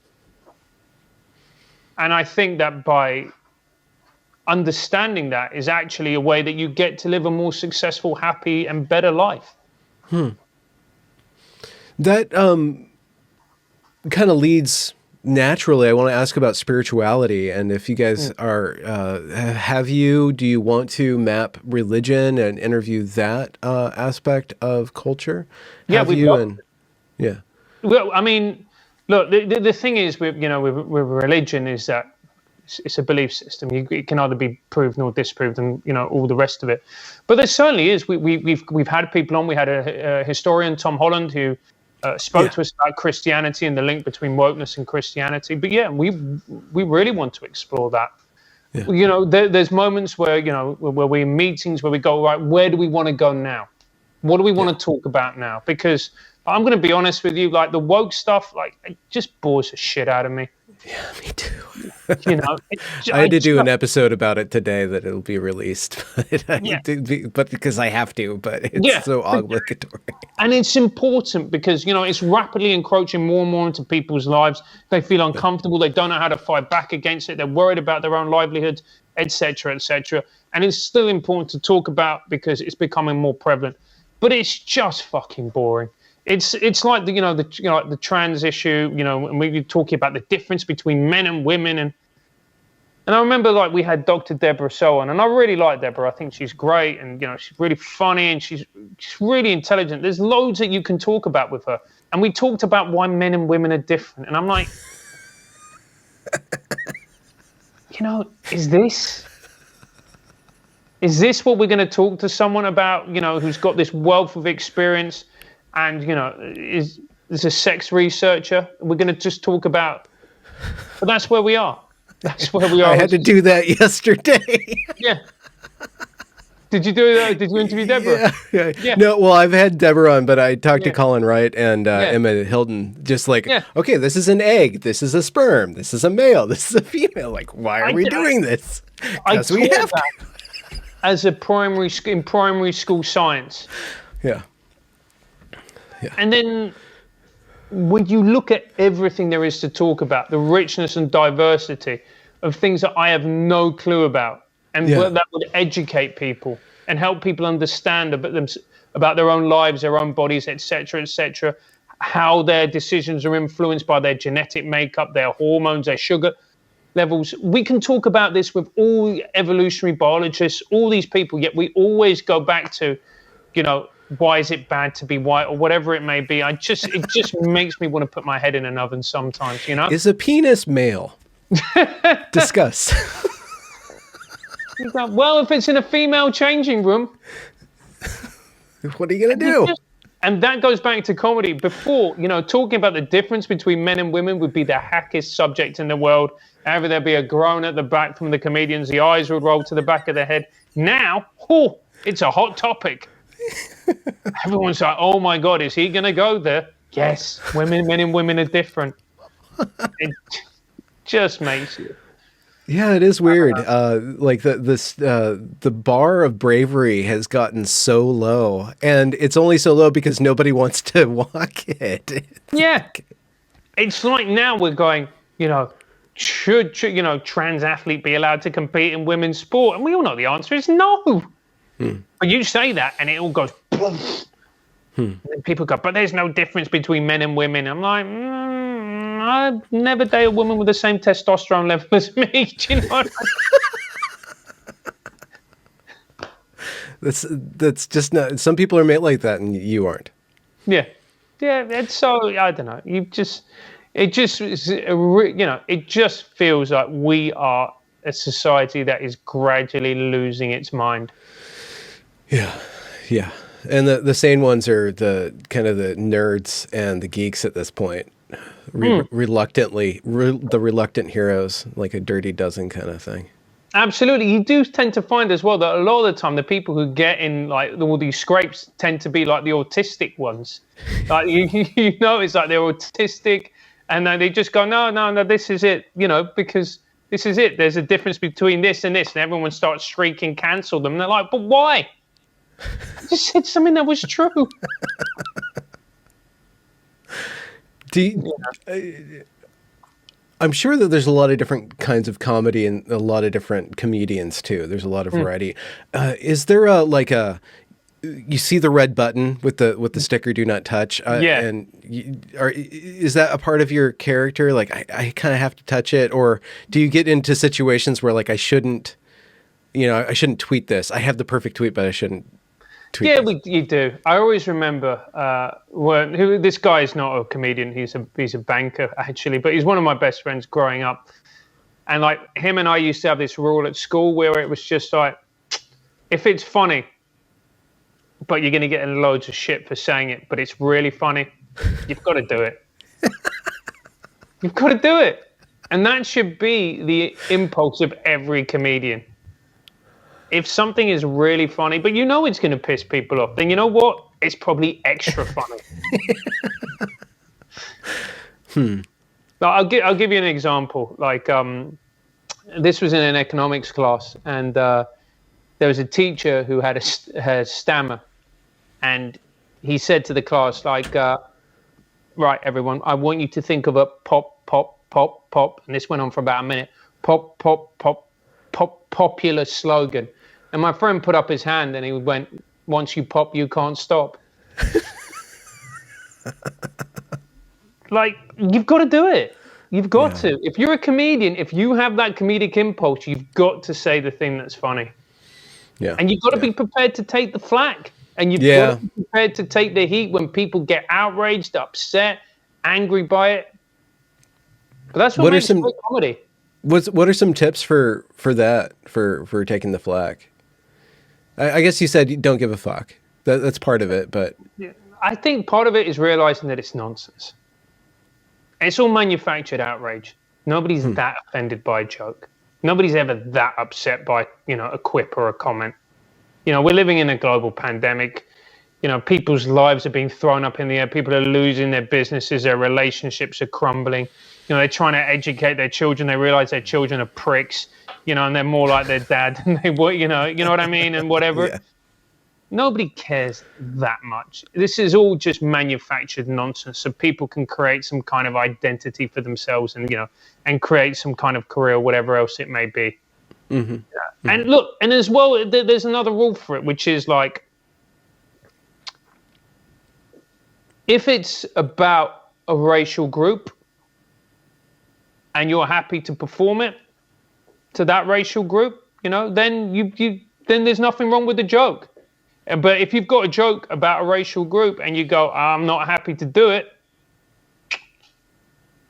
And I think that by understanding that is actually a way that you get to live a more successful, happy, and better life. That kind of leads naturally, I want to ask about spirituality, and if you guys are, do you want to map religion and interview that aspect of culture? Yeah, Have we'd you? love And yeah, Well, I mean, look, the thing is with with religion is that it's a belief system. It can either be proved or disproved, and all the rest of it. But there certainly is. We've had people on. We had a historian, Tom Holland, who spoke to us about Christianity and the link between wokeness and Christianity. But yeah, we really want to explore that. Yeah. There's moments where where we're in meetings where we go, right, where do we want to go now? What do we want to talk about now? Because I'm going to be honest with you, like the woke stuff, like it just bores the shit out of me. Yeah, me too. I had to do an episode about it today that it'll be released, but because I have to, but it's so obligatory. And it's important because, it's rapidly encroaching more and more into people's lives. They feel uncomfortable. They don't know how to fight back against it. They're worried about their own livelihoods, et cetera, et cetera. And it's still important to talk about because it's becoming more prevalent. But it's just fucking boring. It's like the trans issue, and we were talking about the difference between men and women, and I remember like we had Dr. Deborah So on, and I really like Deborah. I think she's great, and she's really funny, and she's really intelligent. There's loads that you can talk about with her, and we talked about why men and women are different, and I'm like, is this what we're going to talk to someone about? Who's got this wealth of experience. And, is a sex researcher. We're going to just talk about, but that's where we are. That's where we are. I had to do that yesterday. Yeah. Did you do that? Did you interview Deborah? Yeah. No, well, I've had Deborah on, but I talked to Colin Wright and Emma Hilton, just like, okay, this is an egg. This is a sperm. This is a male. This is a female. Like, why are we doing this? Because we have to. As a primary school science. Yeah. Yeah. And then when you look at everything there is to talk about, the richness and diversity of things that I have no clue about, and that would educate people and help people understand about their own lives, their own bodies, et cetera, how their decisions are influenced by their genetic makeup, their hormones, their sugar levels. We can talk about this with all evolutionary biologists, all these people, yet we always go back to, why is it bad to be white or whatever it may be? It just makes me want to put my head in an oven sometimes, Is a penis male? Discuss. Well, if it's in a female changing room. What are you going to do? And that goes back to comedy. Before, talking about the difference between men and women would be the hackiest subject in the world. However, there'd be a groan at the back from the comedians. The eyes would roll to the back of their head. Now, it's a hot topic. Everyone's like, oh my God, is he going to go there? Yes, men and women are different. It just makes you. Yeah, it is weird. Like the bar of bravery has gotten so low, and it's only so low because nobody wants to walk it. It's like now we're going, should trans athlete be allowed to compete in women's sport? And we all know the answer is no. But you say that, and it all goes boom. And then people go, but there's no difference between men and women. I'm like, I'd never date a woman with the same testosterone level as me. Do you know what I mean? That's just not. Some people are made like that, and you aren't. Yeah. It's so I don't know. It just feels like we are a society that is gradually losing its mind. Yeah. And the sane ones are the kind of the nerds and the geeks at this point. The reluctant heroes, like a Dirty Dozen kind of thing. Absolutely. You do tend to find as well that a lot of the time the people who get in like all these scrapes tend to be like the autistic ones. Like it's like they're autistic and then they just go, no, this is it, because this is it. There's a difference between this and this. And everyone starts shrieking, cancel them. And they're like, but why? I just said something that was true. I'm sure that there's a lot of different kinds of comedy and a lot of different comedians too. There's a lot of variety. Is there you see the red button with the sticker "Do Not Touch." And is that a part of your character? Like, I kind of have to touch it, or do you get into situations where like I shouldn't tweet this? I have the perfect tweet, but I shouldn't tweet. Yeah, this. you do. I always remember this guy is not a comedian. He's a banker actually, but he's one of my best friends growing up. And like him and I used to have this rule at school where it was just like, if it's funny, but you're going to get in loads of shit for saying it, but it's really funny, you've got to do it. You've got to do it. And that should be the impulse of every comedian. If something is really funny, but you know it's going to piss people off, then you know what? It's probably extra funny. I'll give you an example. Like this was in an economics class, and there was a teacher who had a stammer, and he said to the class, like, right, everyone, I want you to think of a pop, pop, pop, pop, and this went on for about a minute, pop, pop, pop, pop, popular slogan. And my friend put up his hand and he went, once you pop, you can't stop. Like, you've got to do it. You've got to. If you're a comedian, if you have that comedic impulse, you've got to say the thing that's funny. Yeah. And you've got to be prepared to take the flak. And you've got to be prepared to take the heat when people get outraged, upset, angry by it. But that's what makes great comedy. What are some tips for that, for taking the flak? I guess you said you don't give a fuck. That's part of it, but... I think part of it is realizing that it's nonsense. It's all manufactured outrage. Nobody's that offended by a joke. Nobody's ever that upset by, a quip or a comment. We're living in a global pandemic. People's lives are being thrown up in the air. People are losing their businesses. Their relationships are crumbling. They're trying to educate their children. They realize their children are pricks, and they're more like their dad than they were, you know what I mean? And whatever. Yeah. Nobody cares that much. This is all just manufactured nonsense so people can create some kind of identity for themselves and create some kind of career, whatever else it may be. Mm-hmm. Yeah. Mm-hmm. And look, and as well, there's another rule for it, which is like, if it's about a racial group and you're happy to perform it to that racial group, then then there's nothing wrong with the joke. But if you've got a joke about a racial group and you go, I'm not happy to do it.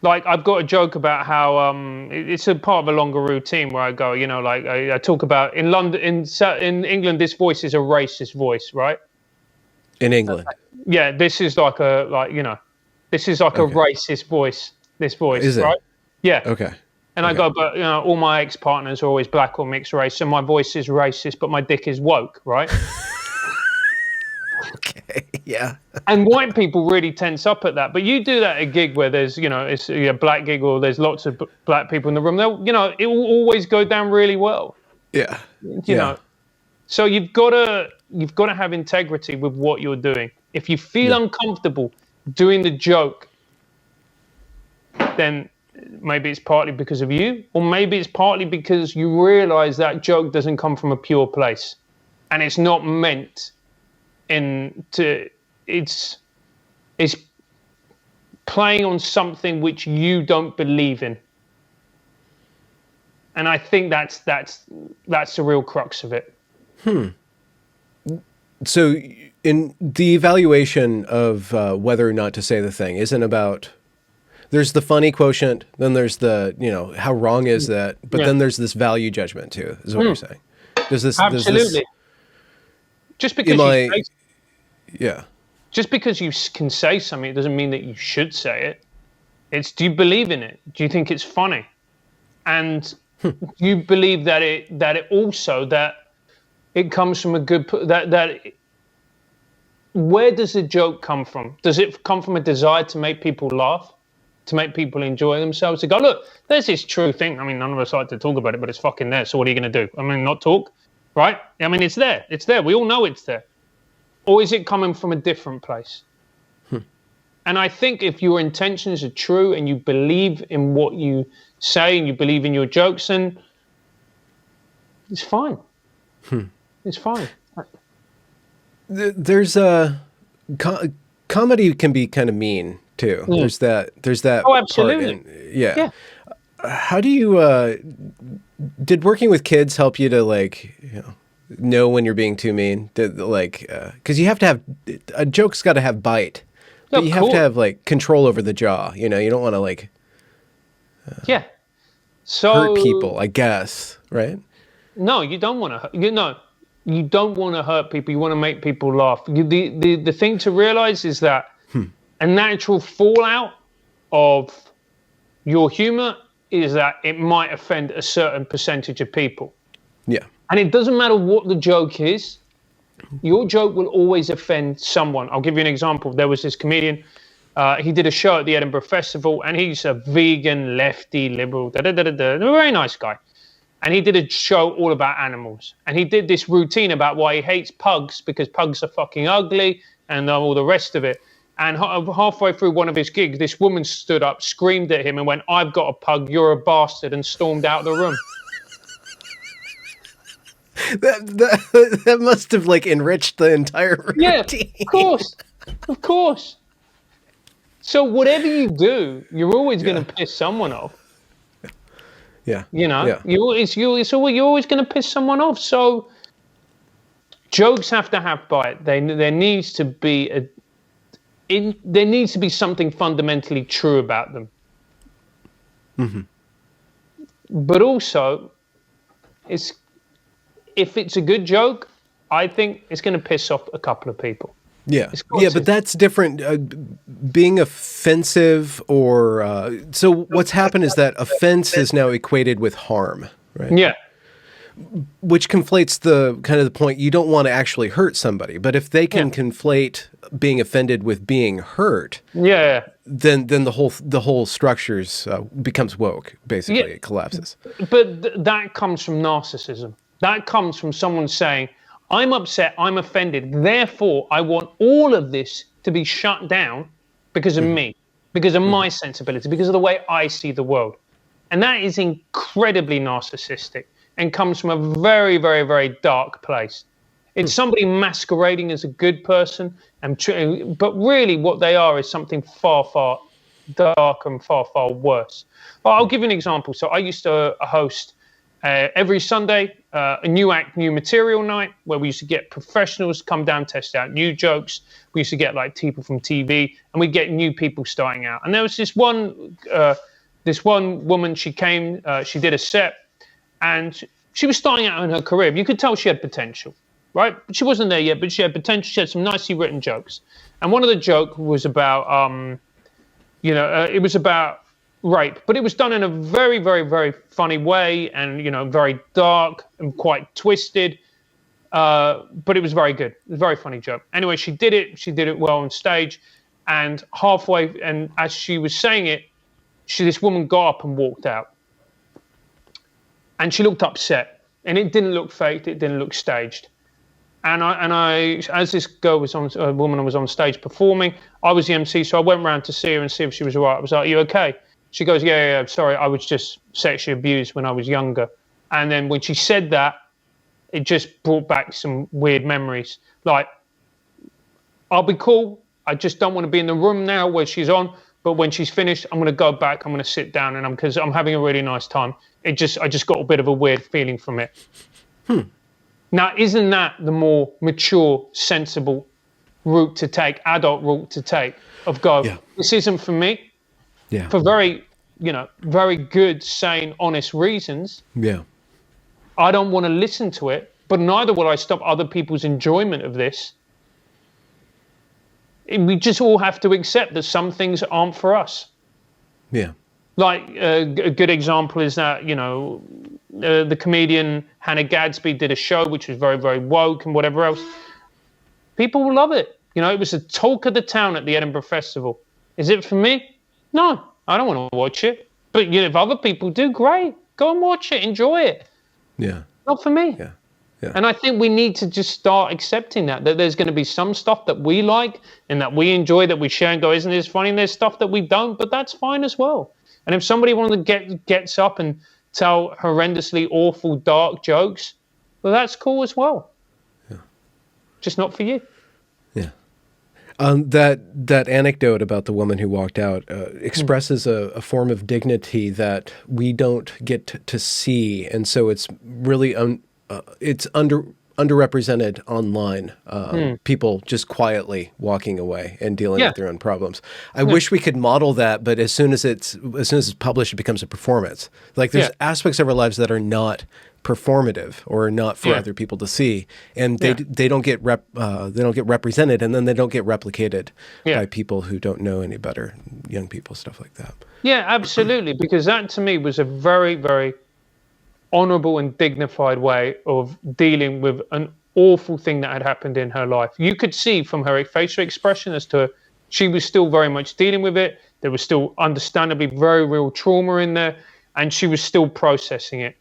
Like, I've got a joke about how it's a part of a longer routine where I go, I talk about in London, in England, this voice is a racist voice, right? In England. Yeah, this is like a racist voice. This voice, is right? It? Yeah. Okay. And I go, but all my ex-partners are always black or mixed race, so my voice is racist, but my dick is woke, right? Okay. Yeah. And white people really tense up at that. But you do that at a gig where there's, it's a black gig or there's lots of black people in the room. It will always go down really well. Yeah. You know. So you've got to have integrity with what you're doing. If you feel uncomfortable doing the joke, then maybe it's partly because of you, or maybe it's partly because you realize that joke doesn't come from a pure place, and it's not meant it's playing on something which you don't believe in. And I think that's the real crux of it. So in the evaluation of whether or not to say the thing isn't about, there's the funny quotient, then there's the, how wrong is that? But then there's this value judgment too, is what you're saying. There's this, absolutely. Just because just because you can say something, it doesn't mean that you should say it. It's, do you believe in it? Do you think it's funny? And do you believe that it comes from a good, where does the joke come from? Does it come from a desire to make people laugh, to make people enjoy themselves, to go, look, there's this true thing. I mean, none of us like to talk about it, but it's fucking there. So what are you going to do? I mean, not talk, right? I mean, it's there. It's there. We all know it's there. Or is it coming from a different place? And I think if your intentions are true and you believe in what you say and you believe in your jokes, then it's fine. It's fine. There's a comedy can be kind of mean too. There's that Oh, part, absolutely. and yeah. Yeah. How do you did working with kids help you to like know when you're being too mean? Because you have to have a joke's got to have bite, but you have to have like control over the jaw. You don't want to like Yeah. So hurt people, I guess, right? no, you don't want to. You don't want to hurt people. You want to make people laugh. The thing to realize is that a natural fallout of your humor is that it might offend a certain percentage of people. Yeah. And it doesn't matter what the joke is. Your joke will always offend someone. I'll give you an example. There was this comedian. He did a show at the Edinburgh Festival, and he's a vegan, lefty, liberal, a very nice guy. And he did a show all about animals. And he did this routine about why he hates pugs, because pugs are fucking ugly and all the rest of it. And halfway through one of his gigs, this woman stood up, screamed at him and went, "I've got a pug, you're a bastard," and stormed out of the room. That must have like enriched the entire routine. Yeah, of course. So whatever you do, you're always going to piss someone off. Yeah. You're always going to piss someone off. So jokes have to have bite. There needs to be something fundamentally true about them. Mm-hmm. But also, if it's a good joke, I think it's going to piss off a couple of people. Yeah, but that's different. Being offensive, or so what's happened is that offense is now equated with harm, right? Yeah. Which conflates the kind of the point. You don't want to actually hurt somebody, but if they can conflate being offended with being hurt, then the whole structures becomes woke. Basically, it collapses. But that comes from narcissism. That comes from someone saying, "I'm upset, I'm offended, therefore I want all of this to be shut down because of me, because of my sensibility, because of the way I see the world." And that is incredibly narcissistic and comes from a very, very, very dark place. It's somebody masquerading as a good person, but really what they are is something far, far darker and far, far worse. But I'll give you an example. So I used to host every Sunday, a new act, new material night, where we used to get professionals come down, test out new jokes. We used to get like people from TV, and we'd get new people starting out. And there was this one woman, she came, she did a set, and she was starting out in her career. You could tell she had potential, right? She wasn't there yet, but she had potential. She had some nicely written jokes. And one of the jokes was about, it was about rape, but it was done in a very, very, very funny way, and very dark and quite twisted, but it was very good. It was a very funny joke. Anyway, she did it well on stage, and halfway, and as she was saying it, this woman got up and walked out, and she looked upset, and it didn't look faked, it didn't look staged. And I, as this woman was on stage performing, I was the MC, so I went round to see her and see if she was all right. I was like, "Are you okay?" She goes, yeah, sorry, I was just sexually abused when I was younger. And then when she said that, it just brought back some weird memories. Like, I'll be cool. I just don't want to be in the room now where she's on. But when she's finished, I'm going to go back. I'm going to sit down, and because I'm having a really nice time. I just got a bit of a weird feeling from it. Now, isn't that the more mature, sensible route to take, adult route to take, of this isn't for me? Yeah. For very, very good, sane, honest reasons. Yeah. I don't want to listen to it, but neither will I stop other people's enjoyment of this. We just all have to accept that some things aren't for us. Yeah. Like a good example is that, the comedian Hannah Gadsby did a show which was very, very woke and whatever else. People will love it. It was the talk of the town at the Edinburgh Festival. Is it for me? No, I don't want to watch it. But if other people do, great. Go and watch it. Enjoy it. Yeah. Not for me. Yeah. Yeah. And I think we need to just start accepting that there's going to be some stuff that we like and that we enjoy, that we share and go, isn't this funny? And there's stuff that we don't, but that's fine as well. And if somebody gets up and tell horrendously awful, dark jokes, well, that's cool as well. Yeah. Just not for you. That anecdote about the woman who walked out expresses a form of dignity that we don't get to see, and so it's really it's underrepresented online. People just quietly walking away and dealing with their own problems. I wish we could model that, but as soon as it's published, it becomes a performance. Like there's aspects of our lives that are not performative or not for other people to see, and they don't get represented, and then they don't get replicated by people who don't know any better, young people, stuff like that. Yeah, absolutely, because that to me was a very, very honorable and dignified way of dealing with an awful thing that had happened in her life. You could see from her facial expression as to she was still very much dealing with it. There was still understandably very real trauma in there, and she was still processing it.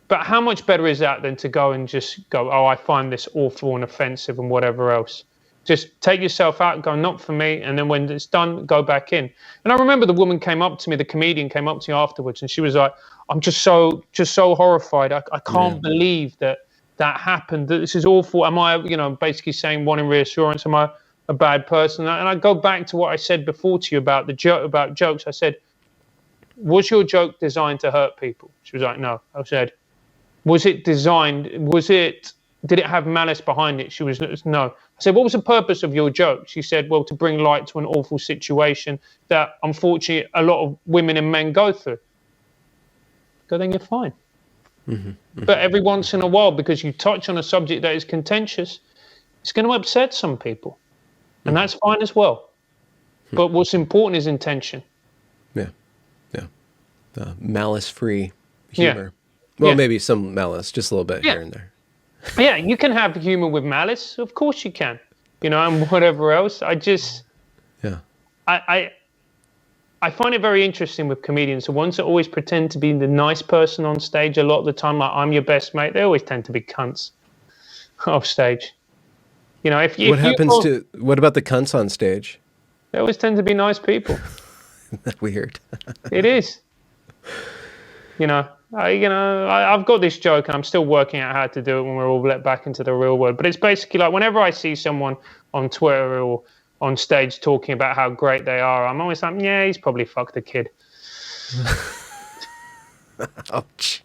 But how much better is that than to go and just go, oh, I find this awful and offensive and whatever else. Just take yourself out and go, not for me. And then when it's done, go back in. And I remember the woman came up to me, the comedian came up to me afterwards, and she was like, I'm just so horrified. I can't believe that happened. That this is awful. Am I, basically saying, wanting reassurance? Am I a bad person? And I go back to what I said before to you about about jokes. I said, was your joke designed to hurt people? She was like, no. I said, was it designed? Did it have malice behind it? She was no. I said, what was the purpose of your joke? She said, well, to bring light to an awful situation that unfortunately a lot of women and men go through. Go, then you're fine. Mm-hmm, mm-hmm. But every once in a while, because you touch on a subject that is contentious, it's going to upset some people. And that's fine as well. But what's important is intention. Yeah. Malice-free humor. Well, maybe some malice, just a little bit here and there. Yeah, you can have humor with malice. Of course you can. And whatever else. I find it very interesting with comedians. The ones that always pretend to be the nice person on stage a lot of the time, like I'm your best mate, they always tend to be cunts off stage. What about the cunts on stage? They always tend to be nice people. Isn't that weird? It is. I've got this joke, and I'm still working out how to do it when we're all let back into the real world. But it's basically like whenever I see someone on Twitter or on stage talking about how great they are, I'm always like, yeah, he's probably fucked a kid. Ouch.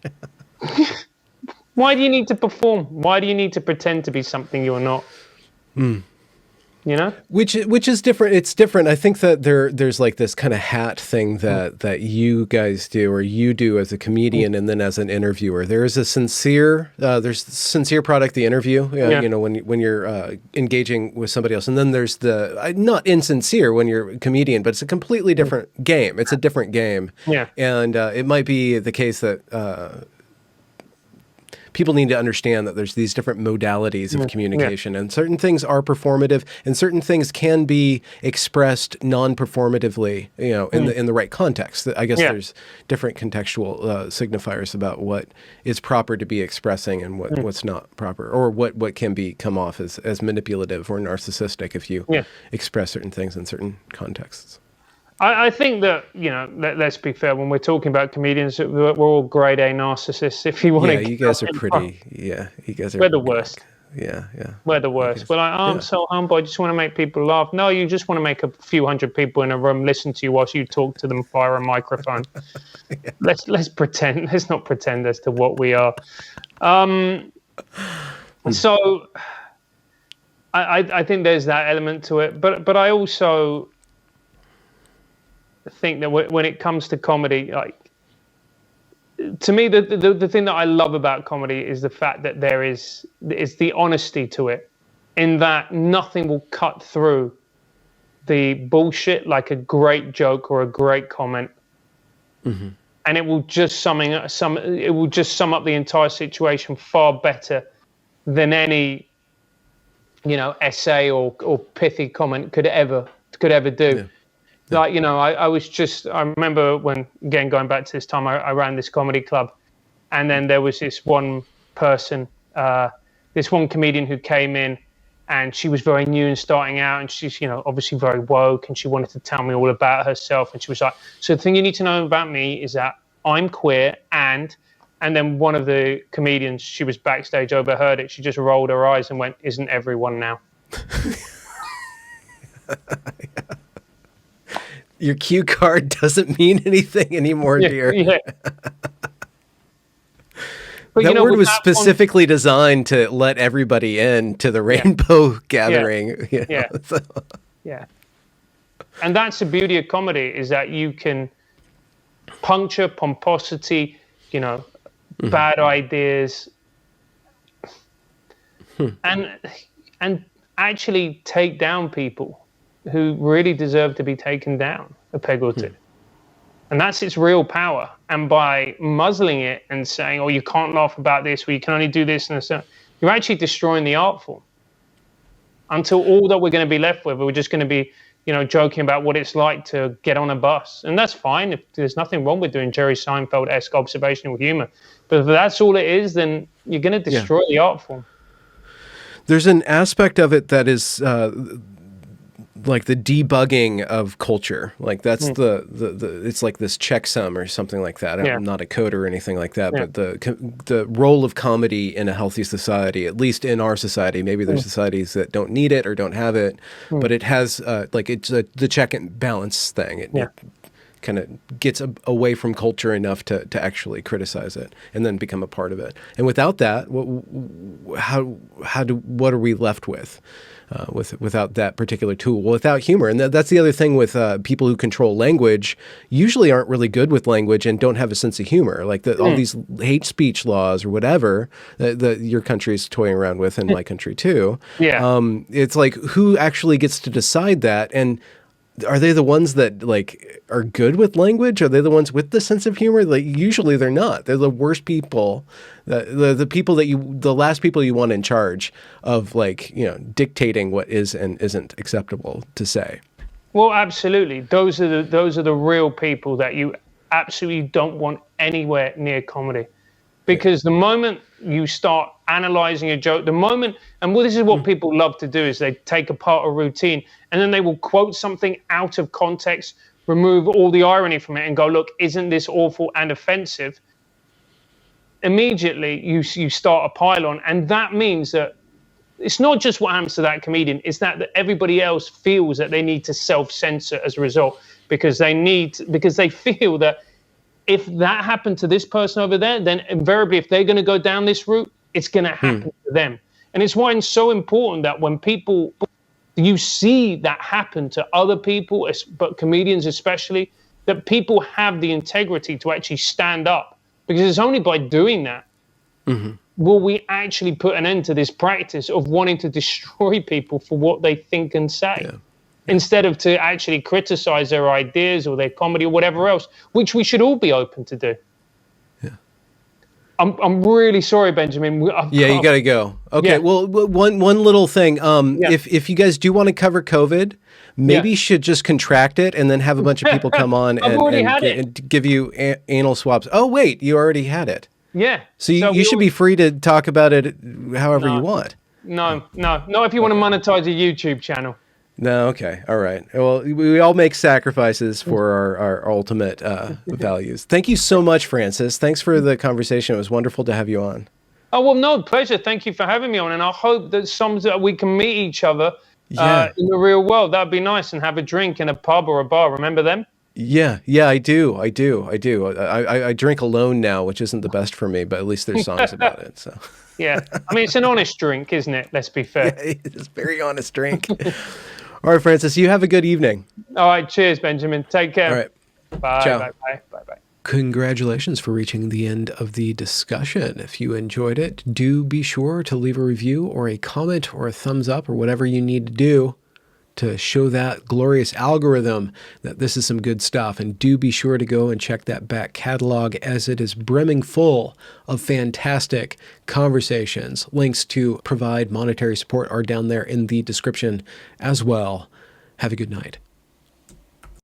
Why do you need to perform? Why do you need to pretend to be something you're not? Which is different. It's different. I think that there's like this kind of hat thing that you guys do, or you do as a comedian and then as an interviewer. There's a sincere product, the interview, when you're engaging with somebody else. And then there's the not insincere when you're a comedian, but it's a completely different game. It's a different game. Yeah. And it might be the case that people need to understand that there's these different modalities of communication, and certain things are performative, and certain things can be expressed non-performatively, in the right context. I guess there's different contextual signifiers about what is proper to be expressing and what's not proper, or what can come off as manipulative or narcissistic if you express certain things in certain contexts. I think that, let's be fair, when we're talking about comedians, we're all grade A narcissists. If you want to, you guys are pretty. Yeah, you guys are. We're the worst. Yeah. We're the worst. We're like, I'm so humble. I just want to make people laugh. No, you just want to make a few hundred people in a room listen to you whilst you talk to them via a microphone. Let's pretend. Let's not pretend as to what we are. So, I think there's that element to it, but I also think that when it comes to comedy, like, to me, the thing that I love about comedy is the fact that is the honesty to it, in that nothing will cut through the bullshit like a great joke or a great comment, and it will just sum up the entire situation far better than any essay or pithy comment could ever do. Yeah. Like, I remember when, again, going back to this time, I ran this comedy club, and then there was this one person, this one comedian who came in, and she was very new and starting out, and she's, obviously very woke, and she wanted to tell me all about herself. And she was like, so the thing you need to know about me is that I'm queer, and then one of the comedians, she was backstage, overheard it. She just rolled her eyes and went, isn't everyone now? Your cue card doesn't mean anything anymore, dear. Yeah. But, that word with was that specifically designed to let everybody in to the rainbow gathering. Yeah. Yeah. And that's the beauty of comedy, is that you can puncture pomposity, bad ideas, and actually take down people who really deserve to be taken down a peg or two. And that's its real power. And by muzzling it and saying, oh, you can't laugh about this, or you can only do this and so, you're actually destroying the art form. Until all that we're going to be left with, we're just going to be, joking about what it's like to get on a bus. And that's fine. If there's nothing wrong with doing Jerry Seinfeld-esque observational humor. But if that's all it is, then you're going to destroy the art form. There's an aspect of it that is like the debugging of culture. Like that's the it's like this checksum or something like that. I'm not a coder or anything like that, but the role of comedy in a healthy society, at least in our society, maybe there's societies that don't need it or don't have it, but it has it's the check and balance thing. It kind of gets away from culture enough to actually criticize it and then become a part of it. And without that, what are we left with? Without that particular tool, without humor. And that's the other thing with people who control language, usually aren't really good with language and don't have a sense of humor. Like all these hate speech laws or whatever that your country's toying around with, and my country too. It's like, who actually gets to decide that? And are they the ones that are good with language? Are they the ones with the sense of humor? Usually they're not. They're the worst people, the people the last people you want in charge of dictating what is and isn't acceptable to say. Well, absolutely. Those are the real people that you absolutely don't want anywhere near comedy. Because the moment you start analyzing a joke, this is what people love to do, is they take apart a routine and then they will quote something out of context, remove all the irony from it and go, look, isn't this awful and offensive? Immediately you start a pile-on, and that means that it's not just what happens to that comedian, it's that everybody else feels that they need to self-censor as a result, because they feel that if that happened to this person over there, then invariably, if they're going to go down this route, it's going to happen to them. And it's why it's so important that when you see that happen to other people, but comedians especially, that people have the integrity to actually stand up. Because it's only by doing that will we actually put an end to this practice of wanting to destroy people for what they think and say. Instead of to actually criticize their ideas or their comedy or whatever else, which we should all be open to do. Yeah. I'm really sorry, Benjamin. You got to go. Okay. Yeah. Well, one little thing. If you guys do want to cover COVID, maybe you should just contract it and then have a bunch of people come on and give you anal swabs. Oh, wait, you already had it. Yeah. So you should be free to talk about it however you want. No, if you want to monetize a YouTube channel. No, okay. All right. Well, we all make sacrifices for our ultimate values. Thank you so much, Francis. Thanks for the conversation. It was wonderful to have you on. Oh, well, no, pleasure. Thank you for having me on. And I hope that we can meet each other in the real world. That'd be nice, and have a drink in a pub or a bar. Remember them? Yeah, I do. I drink alone now, which isn't the best for me, but at least there's songs about it. So. Yeah. I mean, it's an honest drink, isn't it? Let's be fair. Yeah, it's a very honest drink. All right, Francis, you have a good evening. All right, cheers, Benjamin. Take care. All right. Bye. Ciao. Bye. Congratulations for reaching the end of the discussion. If you enjoyed it, do be sure to leave a review or a comment or a thumbs up or whatever you need to do to show that glorious algorithm that this is some good stuff. And do be sure to go and check that back catalog, as it is brimming full of fantastic conversations. Links to provide monetary support are down there in the description as well. Have a good night.